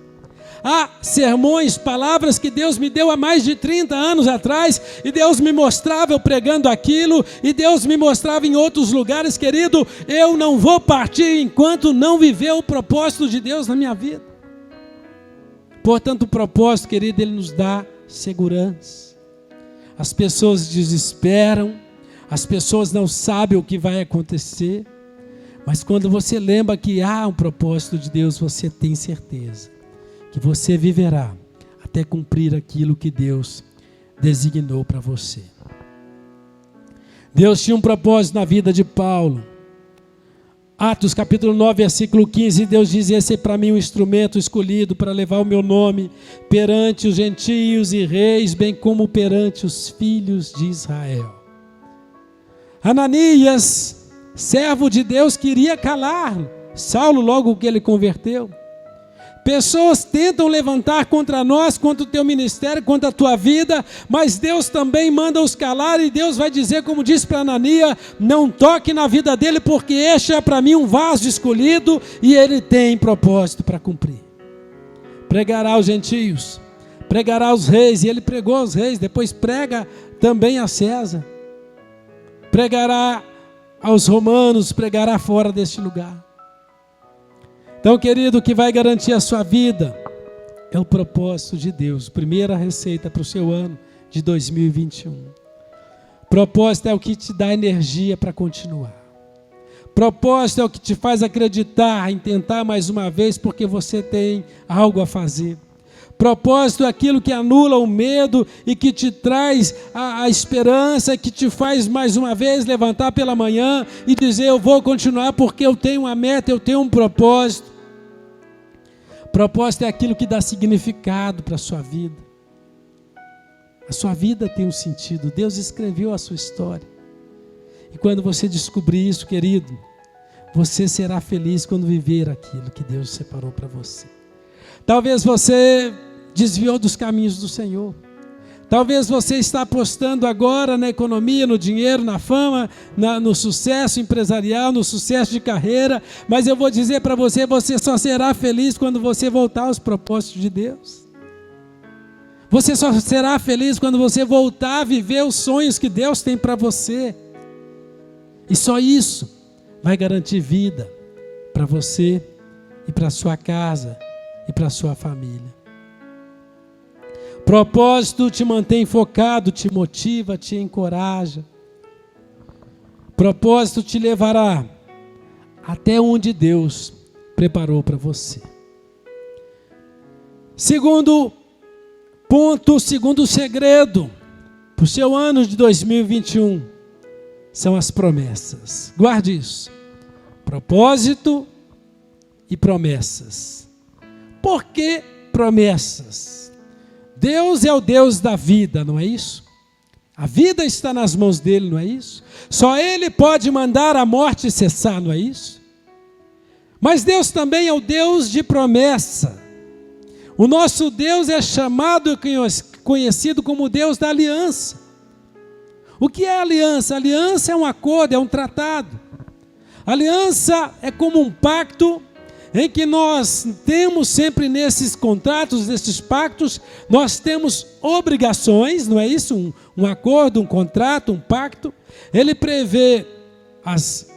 [SPEAKER 1] Há sermões, palavras que Deus me deu há mais de 30 anos atrás, e Deus me mostrava eu pregando aquilo, e Deus me mostrava em outros lugares. Querido, eu não vou partir enquanto não viver o propósito de Deus na minha vida. Portanto, o propósito, querido, ele nos dá segurança. As pessoas desesperam, as pessoas não sabem o que vai acontecer, mas quando você lembra que há um propósito de Deus, você tem certeza que você viverá até cumprir aquilo que Deus designou para você. Deus tinha um propósito na vida de Paulo. Atos capítulo 9, versículo 15, Deus diz: esse é para mim um instrumento escolhido para levar o meu nome perante os gentios e reis, bem como perante os filhos de Israel. Ananias, servo de Deus, queria calar Saulo logo que ele converteu. Pessoas tentam levantar contra nós, contra o teu ministério, contra a tua vida, mas Deus também manda os calar, e Deus vai dizer, como disse para Ananias: não toque na vida dele, porque este é para mim um vaso escolhido e ele tem propósito para cumprir. Pregará aos gentios, pregará aos reis, e ele pregou aos reis, depois prega também a César, pregará aos romanos, pregará fora deste lugar. Então, querido, o que vai garantir a sua vida é o propósito de Deus. Primeira receita para o seu ano de 2021. Propósito é o que te dá energia para continuar. Propósito é o que te faz acreditar em tentar mais uma vez, porque você tem algo a fazer. Propósito é aquilo que anula o medo e que te traz a esperança, que te faz mais uma vez levantar pela manhã e dizer: eu vou continuar porque eu tenho uma meta, eu tenho um propósito. Propósito é aquilo que dá significado para a sua vida. A sua vida tem um sentido. Deus escreveu a sua história. E quando você descobrir isso, querido, você será feliz quando viver aquilo que Deus separou para você. Talvez você desviou dos caminhos do Senhor. Talvez você está apostando agora na economia, no dinheiro, na fama, no sucesso empresarial, no sucesso de carreira. Mas eu vou dizer para você, você só será feliz quando você voltar aos propósitos de Deus. Você só será feliz quando você voltar a viver os sonhos que Deus tem para você. E só isso vai garantir vida para você e para sua casa e para sua família. Propósito te mantém focado, te motiva, te encoraja. Propósito te levará até onde Deus preparou para você. Segundo ponto, segundo segredo para o seu ano de 2021 são as promessas. Guarde isso. Propósito e promessas. Por que promessas? Deus é o Deus da vida, não é isso? A vida está nas mãos dele, não é isso? Só ele pode mandar a morte cessar, não é isso? Mas Deus também é o Deus de promessa. O nosso Deus é chamado e conhecido como Deus da aliança. O que é aliança? Aliança é um acordo, é um tratado. Aliança é como um pacto em que nós temos sempre nesses contratos, nesses pactos, nós temos obrigações, não é isso? Um acordo, um contrato, um pacto. Ele prevê as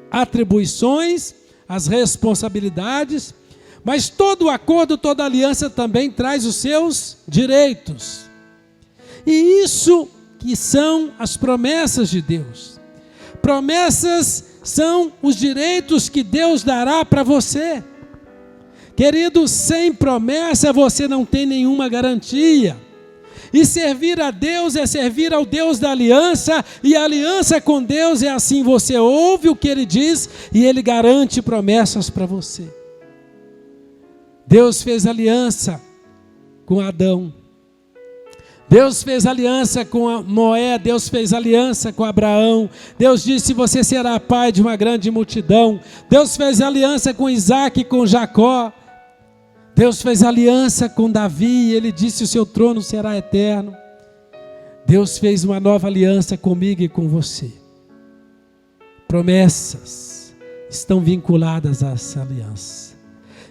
[SPEAKER 1] atribuições, as responsabilidades, mas todo acordo, toda aliança também traz os seus direitos. E isso que são as promessas de Deus. Promessas são os direitos que Deus dará para você. Querido, sem promessa você não tem nenhuma garantia. E servir a Deus é servir ao Deus da aliança, e a aliança com Deus é assim: você ouve o que Ele diz e Ele garante promessas para você. Deus fez aliança com Adão. Deus fez aliança com Noé, Deus fez aliança com Abraão. Deus disse: você será pai de uma grande multidão. Deus fez aliança com Isaac e com Jacó. Deus fez aliança com Davi e ele disse: o seu trono será eterno. Deus fez uma nova aliança comigo e com você. Promessas estão vinculadas a essa aliança.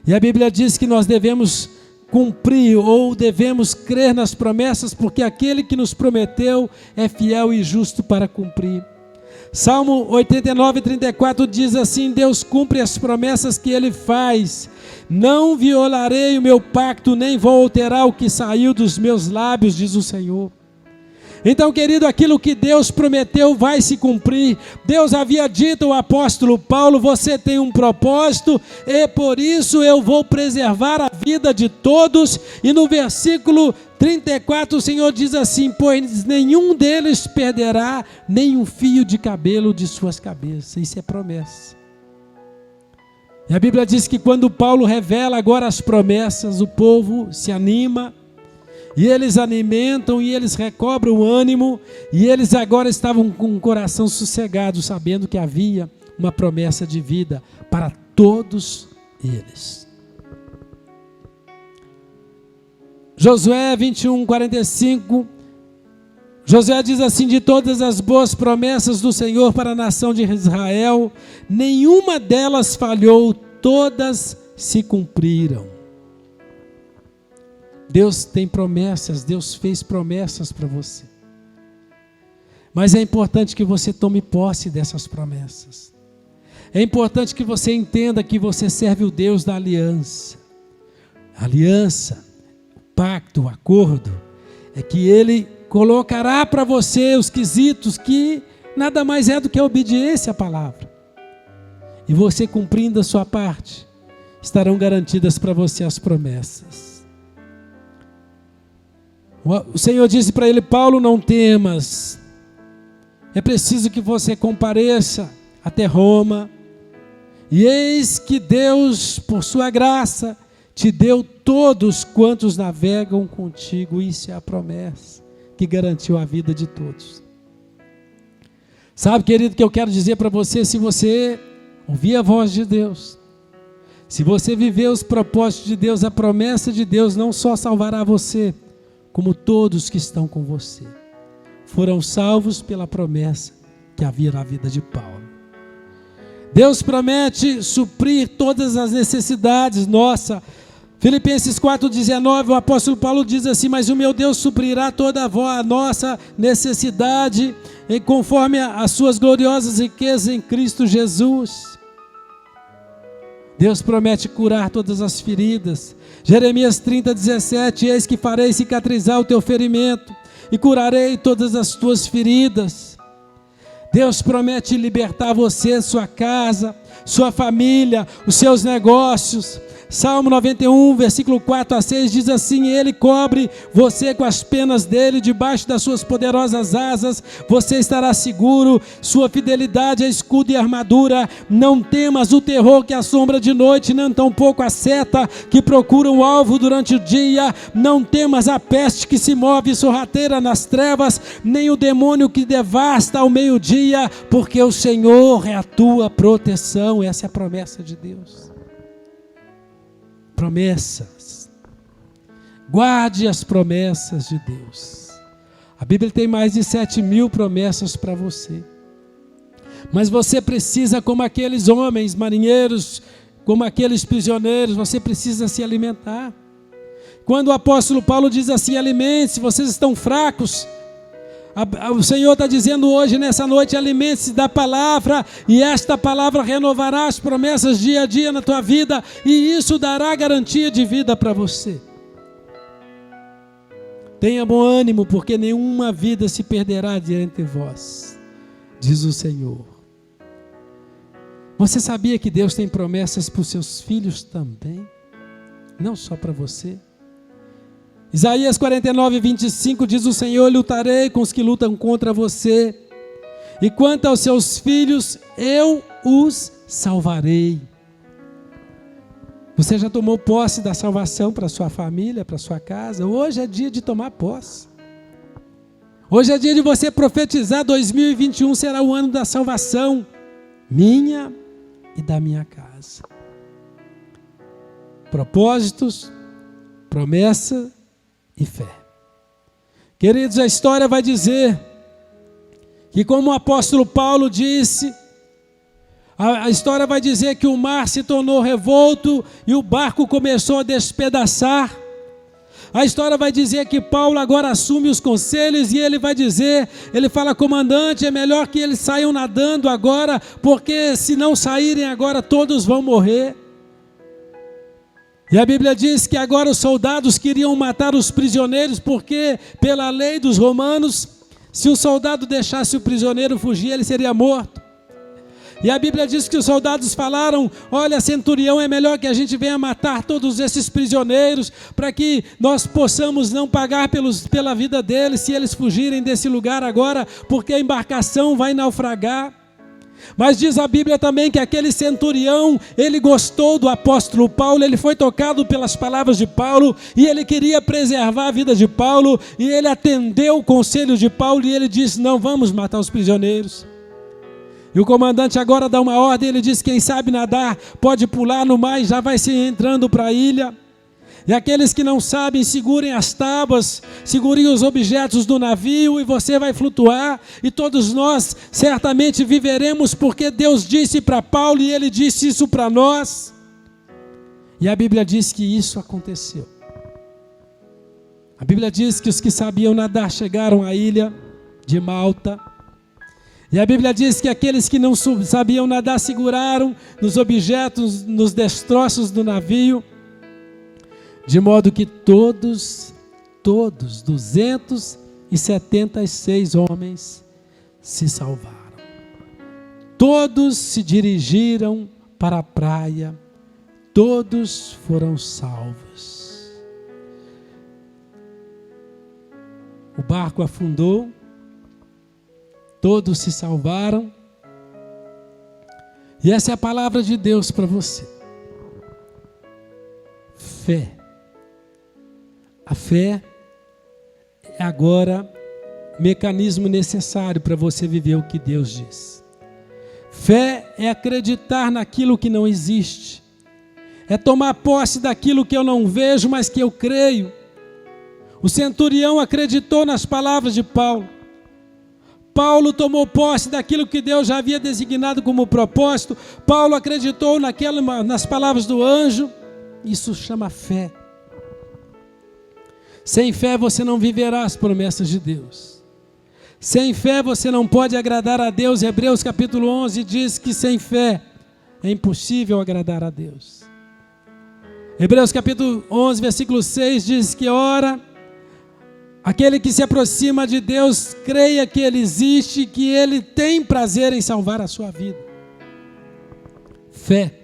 [SPEAKER 1] E a Bíblia diz que nós devemos cumprir ou devemos crer nas promessas, porque aquele que nos prometeu é fiel e justo para cumprir. Salmo 89:34 diz assim: Deus cumpre as promessas que Ele faz. Não violarei o meu pacto, nem vou alterar o que saiu dos meus lábios, diz o Senhor. Então, querido, aquilo que Deus prometeu vai se cumprir. Deus havia dito ao apóstolo Paulo: você tem um propósito e por isso eu vou preservar a vida de todos. E no versículo 34 o Senhor diz assim: pois nenhum deles perderá nem um fio de cabelo de suas cabeças. Isso é promessa. E a Bíblia diz que quando Paulo revela agora as promessas, o povo se anima, e eles alimentam, e eles recobram o ânimo, e eles agora estavam com o coração sossegado, sabendo que havia uma promessa de vida para todos eles. Josué 21:45, Josué diz assim: de todas as boas promessas do Senhor para a nação de Israel, nenhuma delas falhou, todas se cumpriram. Deus tem promessas, Deus fez promessas para você. Mas é importante que você tome posse dessas promessas. É importante que você entenda que você serve o Deus da aliança. A aliança, o pacto, o acordo, é que Ele colocará para você os quesitos que nada mais é do que a obediência à palavra. E você cumprindo a sua parte, estarão garantidas para você as promessas. O Senhor disse para ele: Paulo, não temas, é preciso que você compareça até Roma, e eis que Deus, por sua graça, te deu todos quantos navegam contigo. Isso é a promessa que garantiu a vida de todos. Sabe, querido, que eu quero dizer para você: se você ouvir a voz de Deus, se você viver os propósitos de Deus, a promessa de Deus não só salvará você, como todos que estão com você, foram salvos pela promessa que havia na vida de Paulo. Deus promete suprir todas as necessidades nossas. Filipenses 4,19, o apóstolo Paulo diz assim: mas o meu Deus suprirá toda a nossa necessidade, conforme as suas gloriosas riquezas em Cristo Jesus. Deus promete curar todas as feridas. Jeremias 30,17, eis que farei cicatrizar o teu ferimento, e curarei todas as tuas feridas. Deus promete libertar você, sua casa, sua família, os seus negócios. Salmo 91, versículo 4 a 6 diz assim: ele cobre você com as penas dele, debaixo das suas poderosas asas você estará seguro, sua fidelidade é escudo e armadura. Não temas o terror que assombra de noite, nem tampouco a seta que procura o alvo durante o dia. Não temas a peste que se move sorrateira nas trevas, nem o demônio que devasta ao meio-dia, porque o Senhor é a tua proteção. Essa é a promessa de Deus. Promessas. Guarde as promessas de Deus. A Bíblia tem mais de 7.000 promessas para você. Mas você precisa, como aqueles homens marinheiros, como aqueles prisioneiros, você precisa se alimentar. Quando o apóstolo Paulo diz assim: alimente-se, vocês estão fracos. O Senhor está dizendo hoje, nessa noite: alimente-se da palavra, e esta palavra renovará as promessas dia a dia na tua vida, e isso dará garantia de vida para você. Tenha bom ânimo, porque nenhuma vida se perderá diante de vós, diz o Senhor. Você sabia que Deus tem promessas para os seus filhos também? Não só para você. Isaías 49, 25 diz: o Senhor, lutarei com os que lutam contra você, e quanto aos seus filhos, eu os salvarei. Você já tomou posse da salvação para sua família, para sua casa? Hoje é dia de tomar posse. Hoje é dia de você profetizar: 2021 será o ano da salvação minha e da minha casa. Propósitos, promessa e fé. Queridos, a história vai dizer que, como o apóstolo Paulo disse, a história vai dizer que o mar se tornou revolto e o barco começou a despedaçar. A história vai dizer que Paulo agora assume os conselhos e ele vai dizer, ele fala: comandante, é melhor que eles saiam nadando agora, porque se não saírem agora todos vão morrer. E a Bíblia diz que agora os soldados queriam matar os prisioneiros, porque pela lei dos romanos, se o soldado deixasse o prisioneiro fugir, ele seria morto. E a Bíblia diz que os soldados falaram: olha, centurião, é melhor que a gente venha matar todos esses prisioneiros, para que nós possamos não pagar pela vida deles, se eles fugirem desse lugar agora, porque a embarcação vai naufragar. Mas diz a Bíblia também que aquele centurião, ele gostou do apóstolo Paulo, ele foi tocado pelas palavras de Paulo, e ele queria preservar a vida de Paulo, e ele atendeu o conselho de Paulo, e ele disse: não vamos matar os prisioneiros. E o comandante agora dá uma ordem, ele diz: quem sabe nadar pode pular no mar e já vai se entrando para a ilha. E aqueles que não sabem, segurem as tábuas, segurem os objetos do navio, e você vai flutuar, e todos nós certamente viveremos, porque Deus disse para Paulo, e ele disse isso para nós. E a Bíblia diz que isso aconteceu. A Bíblia diz que os que sabiam nadar chegaram à ilha de Malta. E a Bíblia diz que aqueles que não sabiam nadar seguraram nos objetos, nos destroços do navio, de modo que todos, 276 homens se salvaram. Todos se dirigiram para a praia, todos foram salvos. O barco afundou, todos se salvaram, e essa é a palavra de Deus para você. Fé. A fé é agora o mecanismo necessário para você viver o que Deus diz. Fé é acreditar naquilo que não existe. É tomar posse daquilo que eu não vejo, mas que eu creio. O centurião acreditou nas palavras de Paulo. Paulo tomou posse daquilo que Deus já havia designado como propósito. Paulo acreditou nas palavras do anjo. Isso chama fé. Sem fé você não viverá as promessas de Deus. Sem fé você não pode agradar a Deus. Hebreus capítulo 11 diz que sem fé é impossível agradar a Deus. Hebreus capítulo 11, versículo 6 diz que ora, aquele que se aproxima de Deus, creia que Ele existe, que Ele tem prazer em salvar a sua vida. Fé.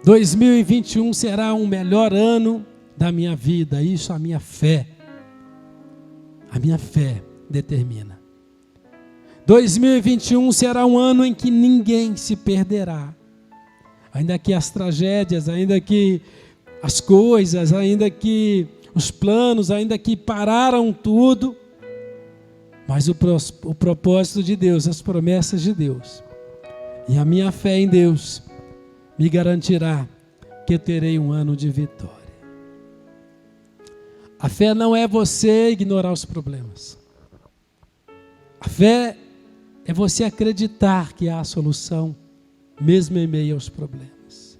[SPEAKER 1] 2021 será um melhor ano da minha vida. Isso a minha fé determina. 2021 será um ano em que ninguém se perderá. Ainda que as tragédias, ainda que as coisas, ainda que os planos, ainda que pararam tudo, mas o propósito de Deus, as promessas de Deus e a minha fé em Deus me garantirá que eu terei um ano de vitória. A fé não é você ignorar os problemas. A fé é você acreditar que há a solução, mesmo em meio aos problemas.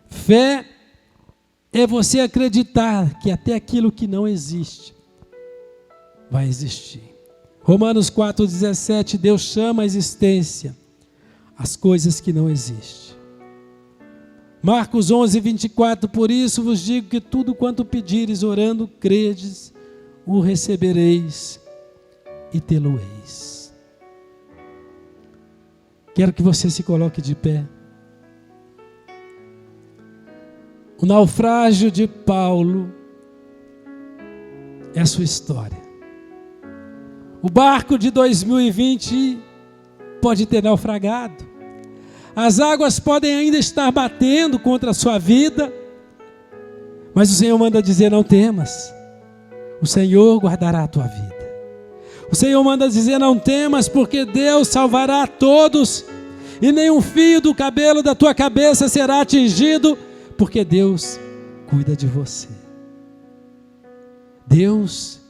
[SPEAKER 1] Fé é você acreditar que até aquilo que não existe vai existir. Romanos 4,17, Deus chama à existência as coisas que não existem. Marcos 11:24, por isso vos digo que tudo quanto pedires orando, credes, o recebereis e tê-lo-eis. Quero que você se coloque de pé. O naufrágio de Paulo é a sua história. O barco de 2020 pode ter naufragado. As águas podem ainda estar batendo contra a sua vida, mas o Senhor manda dizer: não temas, o Senhor guardará a tua vida. O Senhor manda dizer: não temas, porque Deus salvará a todos, e nenhum fio do cabelo da tua cabeça será atingido, porque Deus cuida de você. Deus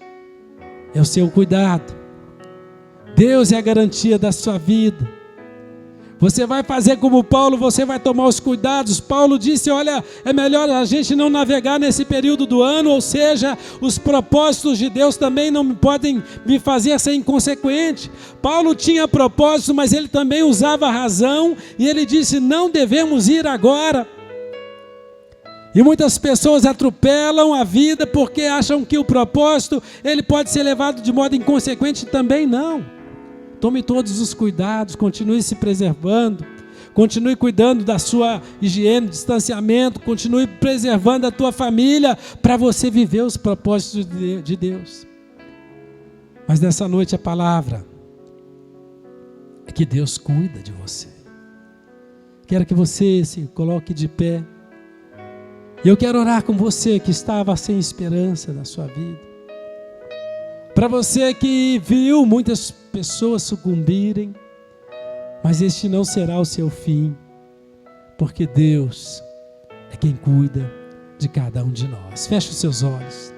[SPEAKER 1] é o seu cuidado. Deus é a garantia da sua vida. Você vai fazer como Paulo, você vai tomar os cuidados. Paulo disse: olha, é melhor a gente não navegar nesse período do ano, ou seja, os propósitos de Deus também não podem me fazer ser inconsequente. Paulo tinha propósito, mas ele também usava a razão, e ele disse: não devemos ir agora. E muitas pessoas atropelam a vida porque acham que o propósito ele pode ser levado de modo inconsequente. Também não. Tome todos os cuidados, continue se preservando, continue cuidando da sua higiene, distanciamento, continue preservando a tua família para você viver os propósitos de Deus. Mas nessa noite a palavra é que Deus cuida de você. Quero que você se coloque de pé. E eu quero orar com você que estava sem esperança na sua vida. Para você que viu muitas pessoas sucumbirem, mas este não será o seu fim, porque Deus é quem cuida de cada um de nós. Feche os seus olhos.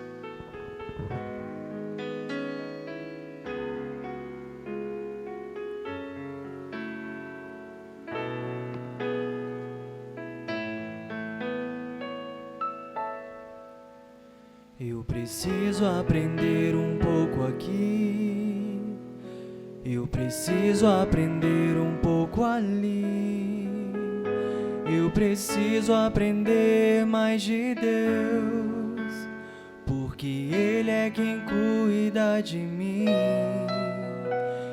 [SPEAKER 2] Eu preciso aprender um pouco aqui, eu preciso aprender um pouco ali, eu preciso aprender mais de Deus, porque Ele é quem cuida de mim.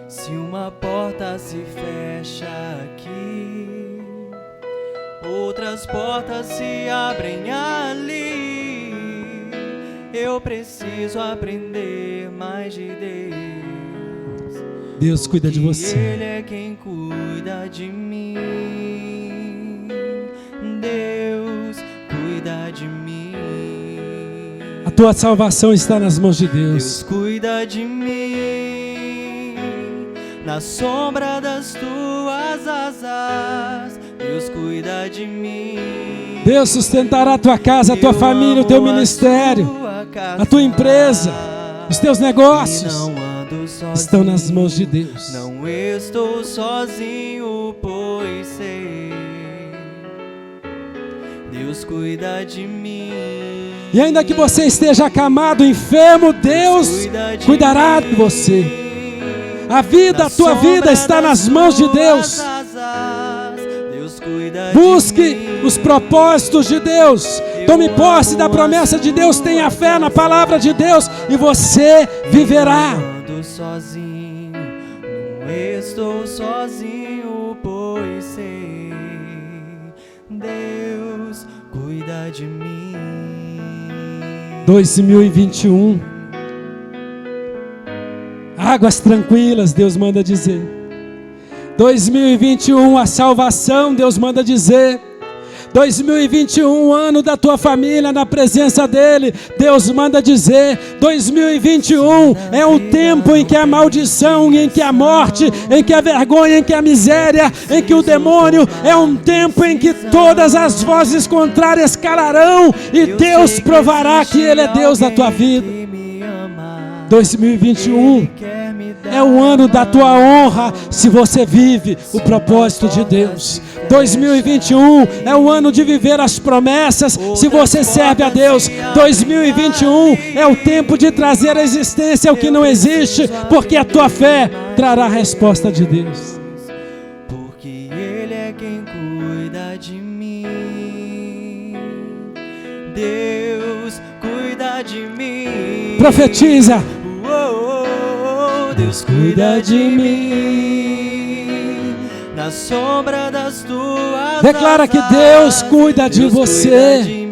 [SPEAKER 2] Se uma porta se fecha aqui, outras portas se abrem ali. Eu preciso aprender mais de Deus.
[SPEAKER 1] Deus cuida de você.
[SPEAKER 2] Ele é quem cuida de mim. Deus cuida de mim.
[SPEAKER 1] A tua salvação está nas mãos de Deus.
[SPEAKER 2] Deus cuida de mim. Na sombra das tuas asas, Deus cuida de mim.
[SPEAKER 1] Deus sustentará a tua casa, a tua família, o teu ministério.
[SPEAKER 2] casa.
[SPEAKER 1] A tua empresa, os teus negócios
[SPEAKER 2] não ando sozinho,
[SPEAKER 1] estão nas mãos de Deus.
[SPEAKER 2] Não estou sozinho, pois sei, Deus cuida de mim.
[SPEAKER 1] E ainda que você esteja acamado, enfermo, Deus cuidará de você. A vida, a tua vida está nas mãos de Deus. Busque os propósitos de Deus. Tome posse da promessa de Deus. Tenha fé na palavra de Deus e você viverá.
[SPEAKER 2] Não ando sozinho, não estou sozinho, pois sei, Deus cuida de mim.
[SPEAKER 1] 2021. Águas tranquilas, Deus manda dizer. 2021, a salvação, Deus manda dizer. 2021, ano da tua família na presença dEle, Deus manda dizer. 2021 é o tempo em que a maldição, em que a morte, em que a vergonha, em que a miséria, em que o demônio, é um tempo em que todas as vozes contrárias calarão e Deus provará que Ele é Deus da tua vida. 2021 é o ano da tua honra se você vive o propósito de Deus. 2021 é o ano de viver as promessas se você serve a Deus. 2021 é o tempo de trazer à existência o que não existe, porque a tua fé trará a resposta de Deus.
[SPEAKER 2] Porque Ele é quem cuida de mim. Deus cuida de mim.
[SPEAKER 1] Profetiza.
[SPEAKER 2] Deus cuida de mim, na sombra das tuas
[SPEAKER 1] declara que Deus cuida de você.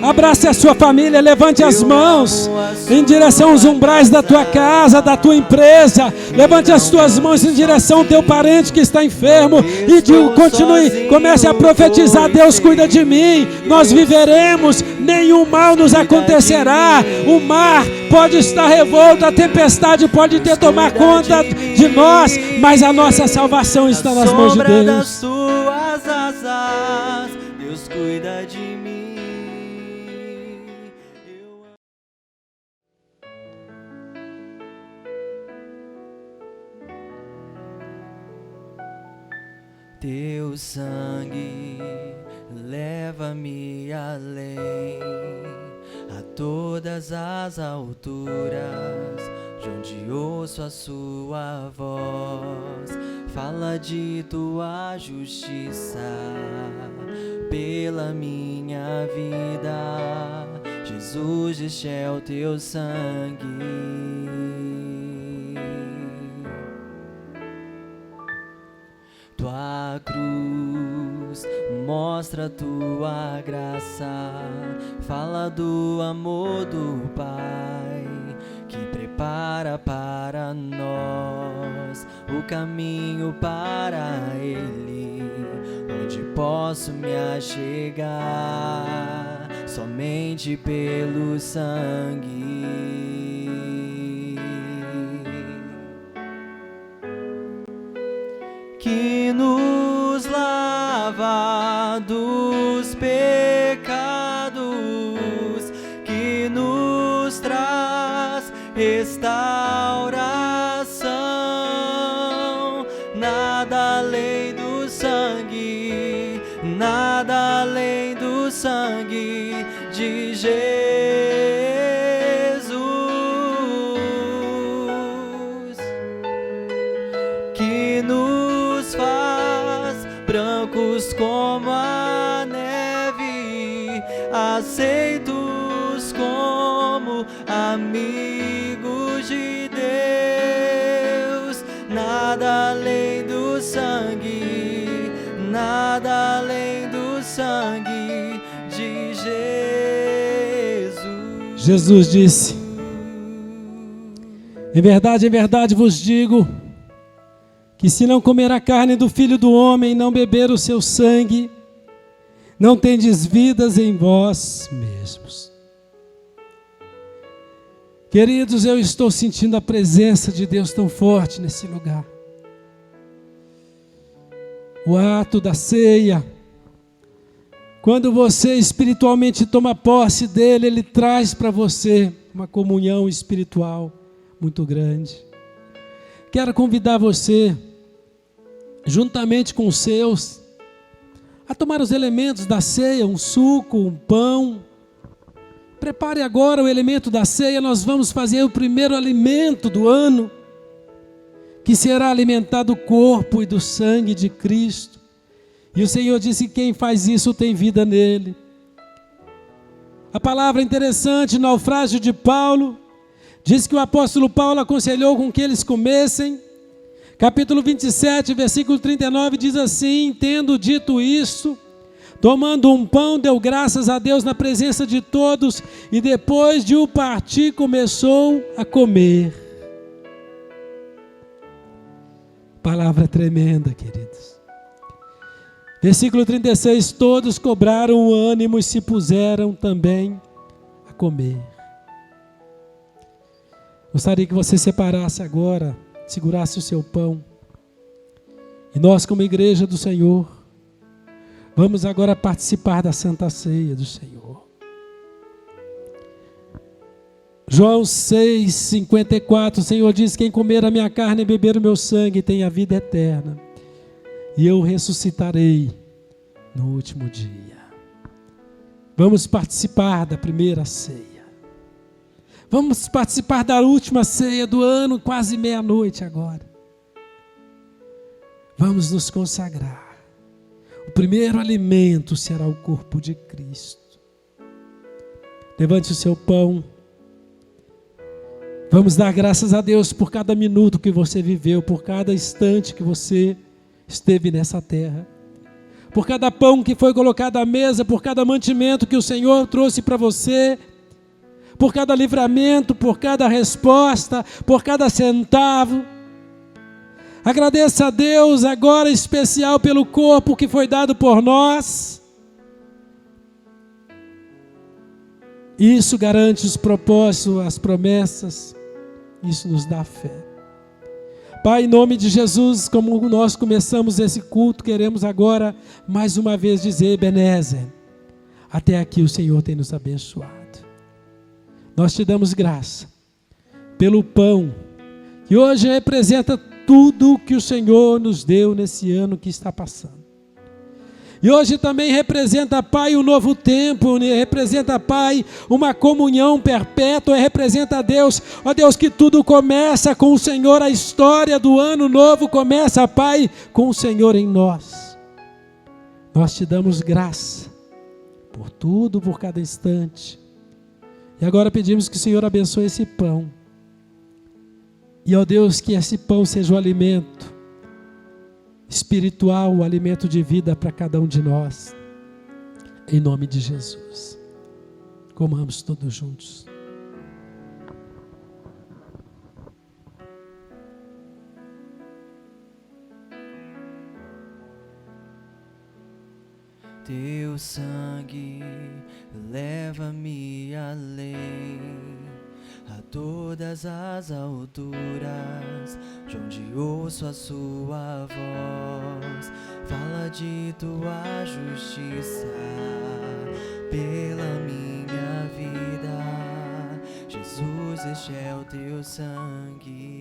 [SPEAKER 1] Abrace a sua família, levante as mãos em direção aos umbrais da tua casa, da tua empresa. Levante as tuas mãos em direção ao teu parente que está enfermo e continue, comece a profetizar: Deus cuida de mim, nós viveremos, nenhum mal nos acontecerá. O mar pode estar revolto, a tempestade pode ter tomar conta de nós, mas a nossa salvação está nas mãos de Deus.
[SPEAKER 2] Das tuas asas, Deus cuida de mim. Teu sangue leva-me além, a todas as alturas, de onde ouço a sua voz, fala de tua justiça pela minha vida. Jesus, este é o teu sangue. Tua cruz mostra tua graça, fala do amor do Pai, que prepara para nós o caminho para Ele, onde posso me achegar somente pelo sangue. Que nos lava dos pecados, que nos traz restauração. Nada além do sangue, nada além do sangue de Jesus. Que nos faz brancos como a neve, aceitos como amigos de Deus. Nada além do sangue, nada além do sangue de Jesus.
[SPEAKER 1] Jesus disse: em verdade vos digo, que se não comer a carne do Filho do Homem, não beber o seu sangue, não tendes vidas em vós mesmos. Queridos, eu estou sentindo a presença de Deus tão forte nesse lugar. O ato da ceia Quando você espiritualmente toma posse dele, ele traz para você uma comunhão espiritual muito grande. Quero convidar você, juntamente com os seus, a tomar os elementos da ceia, um suco, um pão. Prepare agora o elemento da ceia, nós vamos fazer o primeiro alimento do ano, que será alimentado do corpo e do sangue de Cristo. E o Senhor disse que quem faz isso tem vida nele. A palavra interessante, naufrágio de Paulo, diz que o apóstolo Paulo aconselhou com que eles comessem. Capítulo 27, versículo 39 diz assim: tendo dito isso, tomando um pão, deu graças a Deus na presença de todos, e depois de o partir, começou a comer. Palavra tremenda, queridos. Versículo 36, todos cobraram o ânimo e se puseram também a comer. Gostaria que você separasse agora, segurasse o seu pão. E nós, como igreja do Senhor, vamos agora participar da Santa Ceia do Senhor. João 6,54, o Senhor diz: quem comer a minha carne e beber o meu sangue tem a vida eterna, e eu ressuscitarei no último dia. Vamos participar da primeira ceia. Vamos participar da última ceia do ano, quase meia-noite agora. Vamos nos consagrar. O primeiro alimento será o corpo de Cristo. Levante o seu pão. Vamos dar graças a Deus por cada minuto que você viveu, por cada instante que você esteve nessa terra, por cada pão que foi colocado à mesa, por cada mantimento que o Senhor trouxe para você, por cada livramento, por cada resposta, por cada centavo. Agradeça a Deus agora em especial pelo corpo que foi dado por nós. Isso garante os propósitos, as promessas. Isso nos dá fé. Pai, em nome de Jesus, como nós começamos esse culto, queremos agora mais uma vez dizer: Ebenezer, até aqui o Senhor tem nos abençoado. Nós te damos graça pelo pão, que hoje representa tudo que o Senhor nos deu nesse ano que está passando. E hoje também representa, Pai, um novo tempo, representa, Pai, uma comunhão perpétua, representa, Deus, ó Deus, que tudo começa com o Senhor, a história do ano novo começa, Pai, com o Senhor em nós. Nós te damos graça por tudo, por cada instante. E agora pedimos que o Senhor abençoe esse pão. E, ó Deus, que esse pão seja o alimento espiritual, o alimento de vida para cada um de nós. Em nome de Jesus. Comamos todos juntos.
[SPEAKER 2] Teu sangue leva-me além, a todas as alturas, de onde ouço a sua voz, fala de tua justiça pela minha vida. Jesus, este é o teu sangue.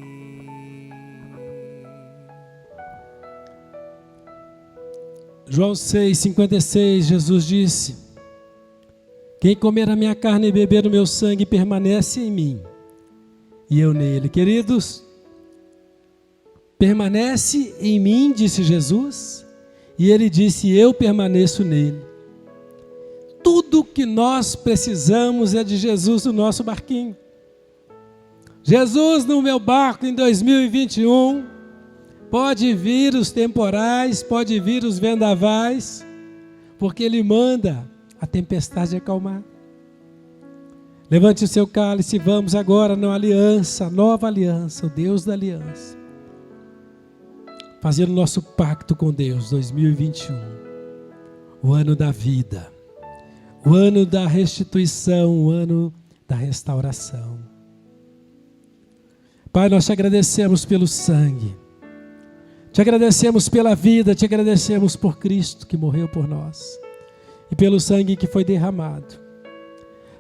[SPEAKER 1] João 6,56, Jesus disse: quem comer a minha carne e beber o meu sangue permanece em mim, e eu nele. Queridos, permanece em mim, disse Jesus, e ele disse: eu permaneço nele. Tudo que nós precisamos é de Jesus no nosso barquinho. Jesus no meu barco em 2021. Pode vir os temporais, pode vir os vendavais, porque Ele manda a tempestade acalmar. Levante o seu cálice e vamos agora na aliança, nova aliança, o Deus da aliança. Fazer o nosso pacto com Deus, 2021. O ano da vida, o ano da restituição, o ano da restauração. Pai, nós te agradecemos pelo sangue. Te agradecemos pela vida, te agradecemos por Cristo que morreu por nós. e pelo sangue que foi derramado.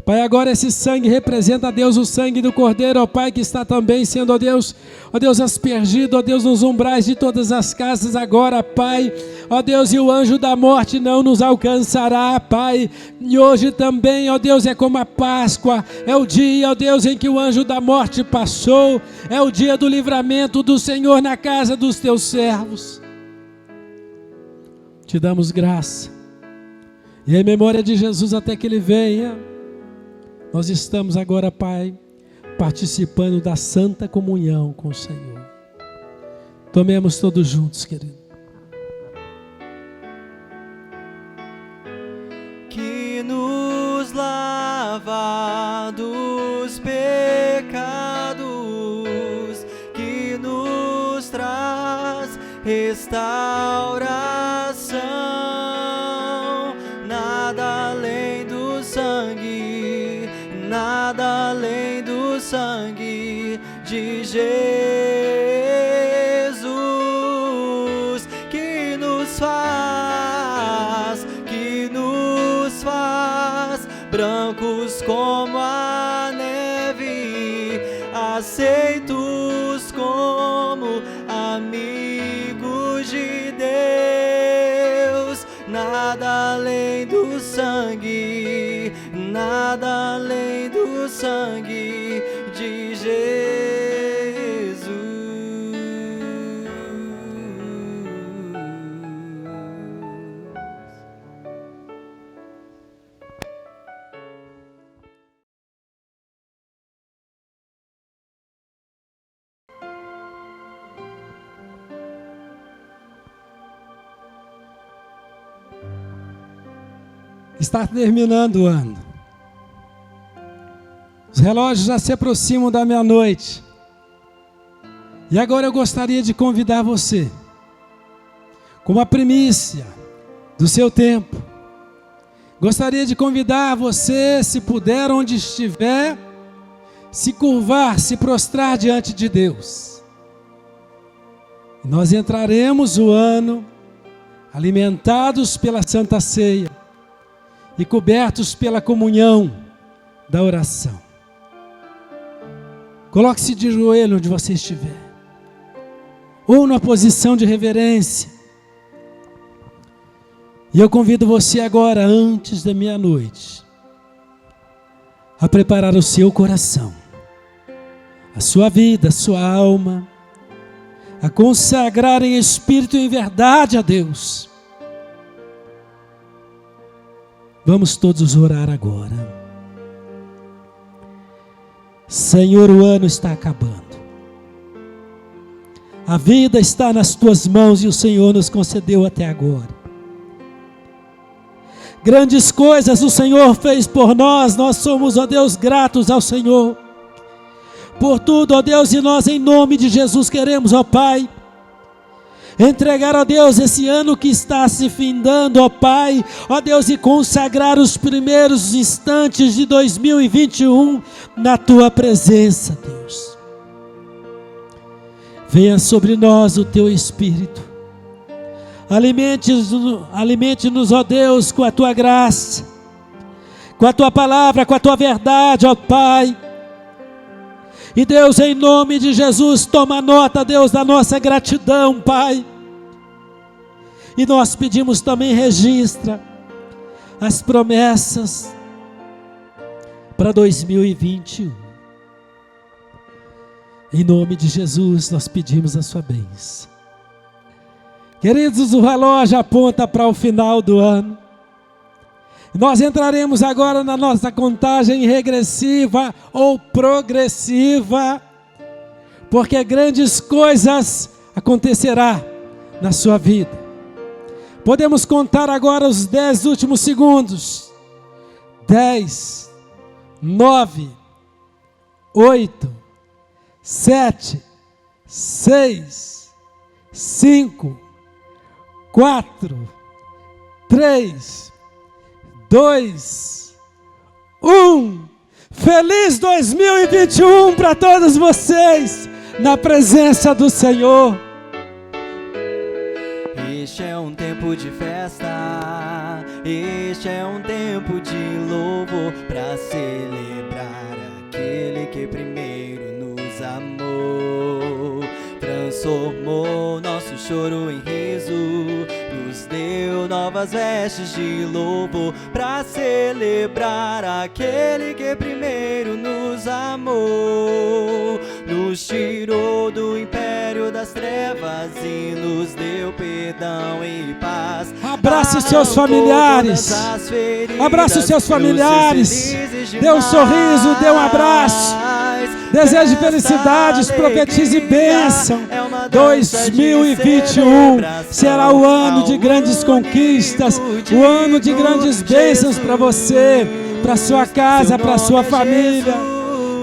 [SPEAKER 1] Pai, agora esse sangue representa, Deus, o sangue do Cordeiro, ó Pai, que está também sendo, ó Deus, aspergido, ó Deus, nos umbrais de todas as casas agora, Pai, ó Deus, e o anjo da morte não nos alcançará, Pai, e hoje também, ó Deus, é como a Páscoa, é o dia, ó Deus, em que o anjo da morte passou, é o dia do livramento do Senhor na casa dos teus servos. Te damos graça, e em memória de Jesus até que Ele venha, nós estamos agora, Pai, participando da Santa Comunhão com o Senhor. Tomemos todos juntos, querido.
[SPEAKER 2] Que nos lava dos pecados, que nos traz restauração, nada além do sangue, nada além do sangue de Jesus, que nos faz brancos como a neve, aceitos como amigos de Deus, nada além do sangue, nada além do sangue de Jesus.
[SPEAKER 1] Está terminando o ano. Os relógios já se aproximam da meia-noite. E agora eu gostaria de convidar você, como a primícia do seu tempo, gostaria de convidar você, se puder, onde estiver, se curvar, se prostrar diante de Deus. E nós entraremos o ano alimentados pela Santa Ceia e cobertos pela comunhão da oração. Coloque-se de joelho onde você estiver, ou numa posição de reverência. E eu convido você agora, antes da meia-noite, a preparar o seu coração, a sua vida, a sua alma, a consagrar em espírito e em verdade a Deus. Vamos todos orar agora. Senhor, o ano está acabando. A vida está nas tuas mãos e o Senhor nos concedeu até agora. Grandes coisas o Senhor fez por nós, nós somos, ó Deus, gratos ao Senhor. Por tudo, ó Deus, e nós em nome de Jesus queremos, ó Pai, entregar, ó Deus, esse ano que está se findando, ó Pai, ó Deus, e consagrar os primeiros instantes de 2021 na Tua presença, Deus. Venha sobre nós o Teu Espírito. Alimente-nos, ó Deus, com a Tua graça, com a Tua palavra, com a Tua verdade, ó Pai. E Deus, em nome de Jesus, toma nota, Deus, da nossa gratidão, Pai. E nós pedimos também, registra as promessas para 2021. Em nome de Jesus, nós pedimos a sua bênção. Queridos, o relógio aponta para o final do ano. Nós entraremos agora na nossa contagem regressiva ou progressiva, porque grandes coisas acontecerão na sua vida. Podemos contar agora os 10 últimos segundos. 10, 9, 8, 7, 6, 5, 4, 3, 2, 1. Feliz 2021 para todos vocês, na presença do Senhor.
[SPEAKER 2] Este é um tempo de festa, Este é um tempo de louvor para celebrar aquele que primeiro nos amou. Transformou nosso choro em riso, nos deu novas vestes de louvor para celebrar aquele que primeiro nos amou. Nos tirou do império das trevas e nos deu perdão e paz.
[SPEAKER 1] Abrace os seus familiares. Abrace os seus familiares. Dê um sorriso, dê um abraço. Deseje felicidades, profetize bênção. 2021 será o ano de grandes conquistas, o ano de grandes bênçãos para você, para sua casa, para sua família.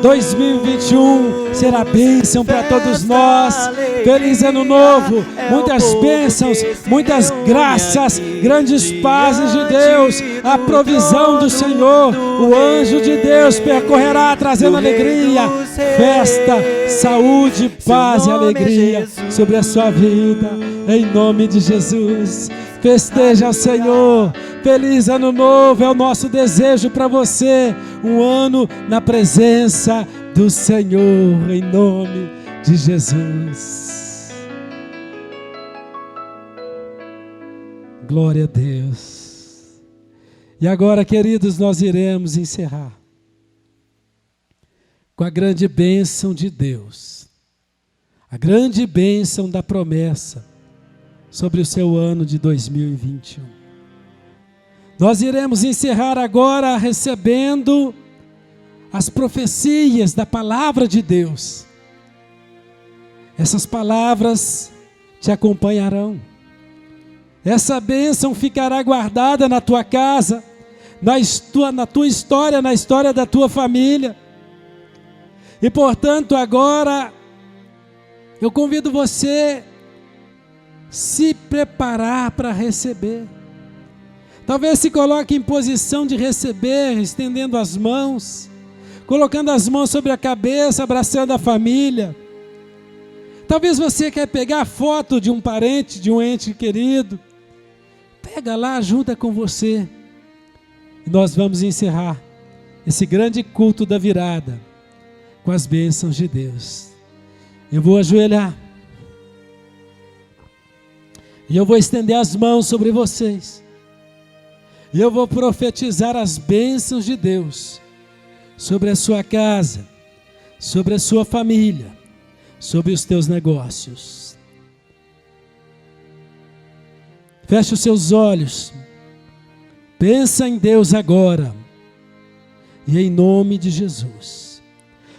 [SPEAKER 1] 2021 será bênção para todos nós. Feliz ano novo, muitas bênçãos, muitas graças, grandes pazes de Deus, a provisão do Senhor. O anjo de Deus percorrerá trazendo alegria, festa, saúde, paz e alegria sobre a sua vida, em nome de Jesus. Festeja o Senhor. Feliz ano novo é o nosso desejo para você. Um ano na presença do Senhor, em nome de Jesus. Glória a Deus. E agora, queridos, nós iremos encerrar com a grande bênção de Deus, a grande bênção da promessa sobre o seu ano de 2021. Nós iremos encerrar agora recebendo as profecias da palavra de Deus. Essas palavras te acompanharão. Essa bênção ficará guardada na tua casa, na tua história, na história da tua família. E portanto agora eu convido você a se preparar para receber. Talvez se coloque em posição de receber, estendendo as mãos, colocando as mãos sobre a cabeça, abraçando a família. Talvez você quer pegar a foto de um parente, de um ente querido. Pega lá, ajuda com você. E nós vamos encerrar esse grande culto da virada com as bênçãos de Deus. Eu vou ajoelhar. E eu vou estender as mãos sobre vocês. E eu vou profetizar as bênçãos de Deus sobre a sua casa, sobre a sua família, sobre os teus negócios. Feche os seus olhos. Pensa em Deus agora. E em nome de Jesus.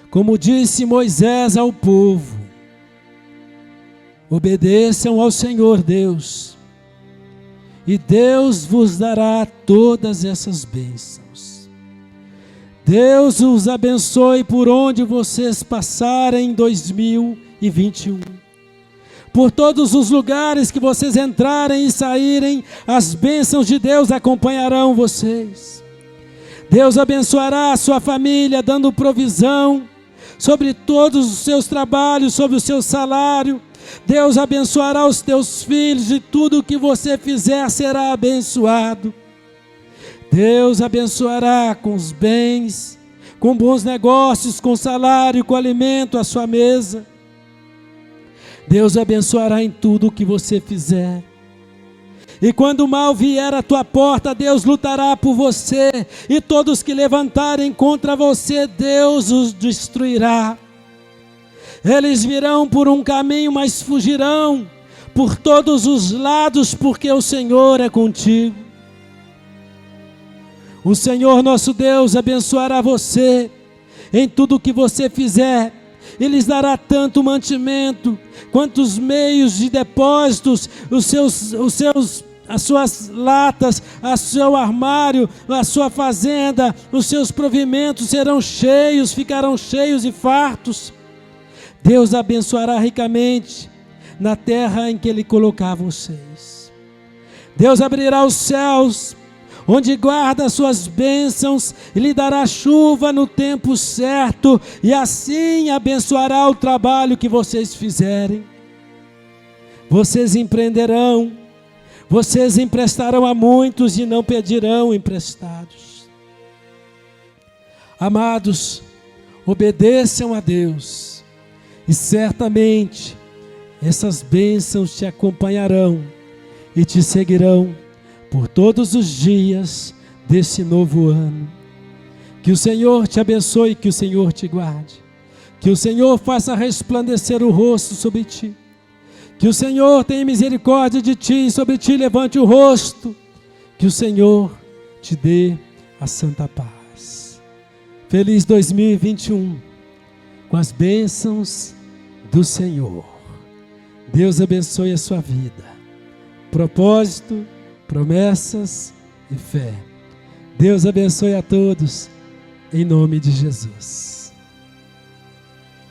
[SPEAKER 1] Como disse Moisés ao povo, obedeçam ao Senhor Deus, e Deus vos dará todas essas bênçãos. Deus os abençoe por onde vocês passarem em 2021. Por todos os lugares que vocês entrarem e saírem, as bênçãos de Deus acompanharão vocês. Deus abençoará a sua família, dando provisão sobre todos os seus trabalhos, sobre o seu salário. Deus abençoará os teus filhos e tudo o que você fizer será abençoado. Deus abençoará com os bens, com bons negócios, com salário, com alimento à sua mesa. Deus abençoará em tudo o que você fizer. E quando o mal vier à tua porta, Deus lutará por você. E todos que levantarem contra você, Deus os destruirá. Eles virão por um caminho, mas fugirão por todos os lados, porque o Senhor é contigo. O Senhor nosso Deus abençoará você em tudo o que você fizer. Ele lhes dará tanto mantimento, quanto os meios de depósitos, as suas latas, o seu armário, a sua fazenda, os seus provimentos serão cheios, ficarão cheios e fartos. Deus abençoará ricamente na terra em que Ele colocar vocês. Deus abrirá os céus, onde guarda as suas bênçãos, e lhe dará chuva no tempo certo, e assim abençoará o trabalho que vocês fizerem. Vocês empreenderão, Vocês emprestarão a muitos e não pedirão emprestados. Amados, obedeçam a Deus e certamente essas bênçãos te acompanharão e te seguirão por todos os dias desse novo ano. Que o Senhor te abençoe, que o Senhor te guarde. Que o Senhor faça resplandecer o rosto sobre ti. Que o Senhor tenha misericórdia de ti e sobre ti levante o rosto. Que o Senhor te dê a santa paz. Feliz 2021 com as bênçãos do Senhor. Deus abençoe a sua vida. Propósito, promessas e fé. Deus abençoe a todos, em nome de Jesus.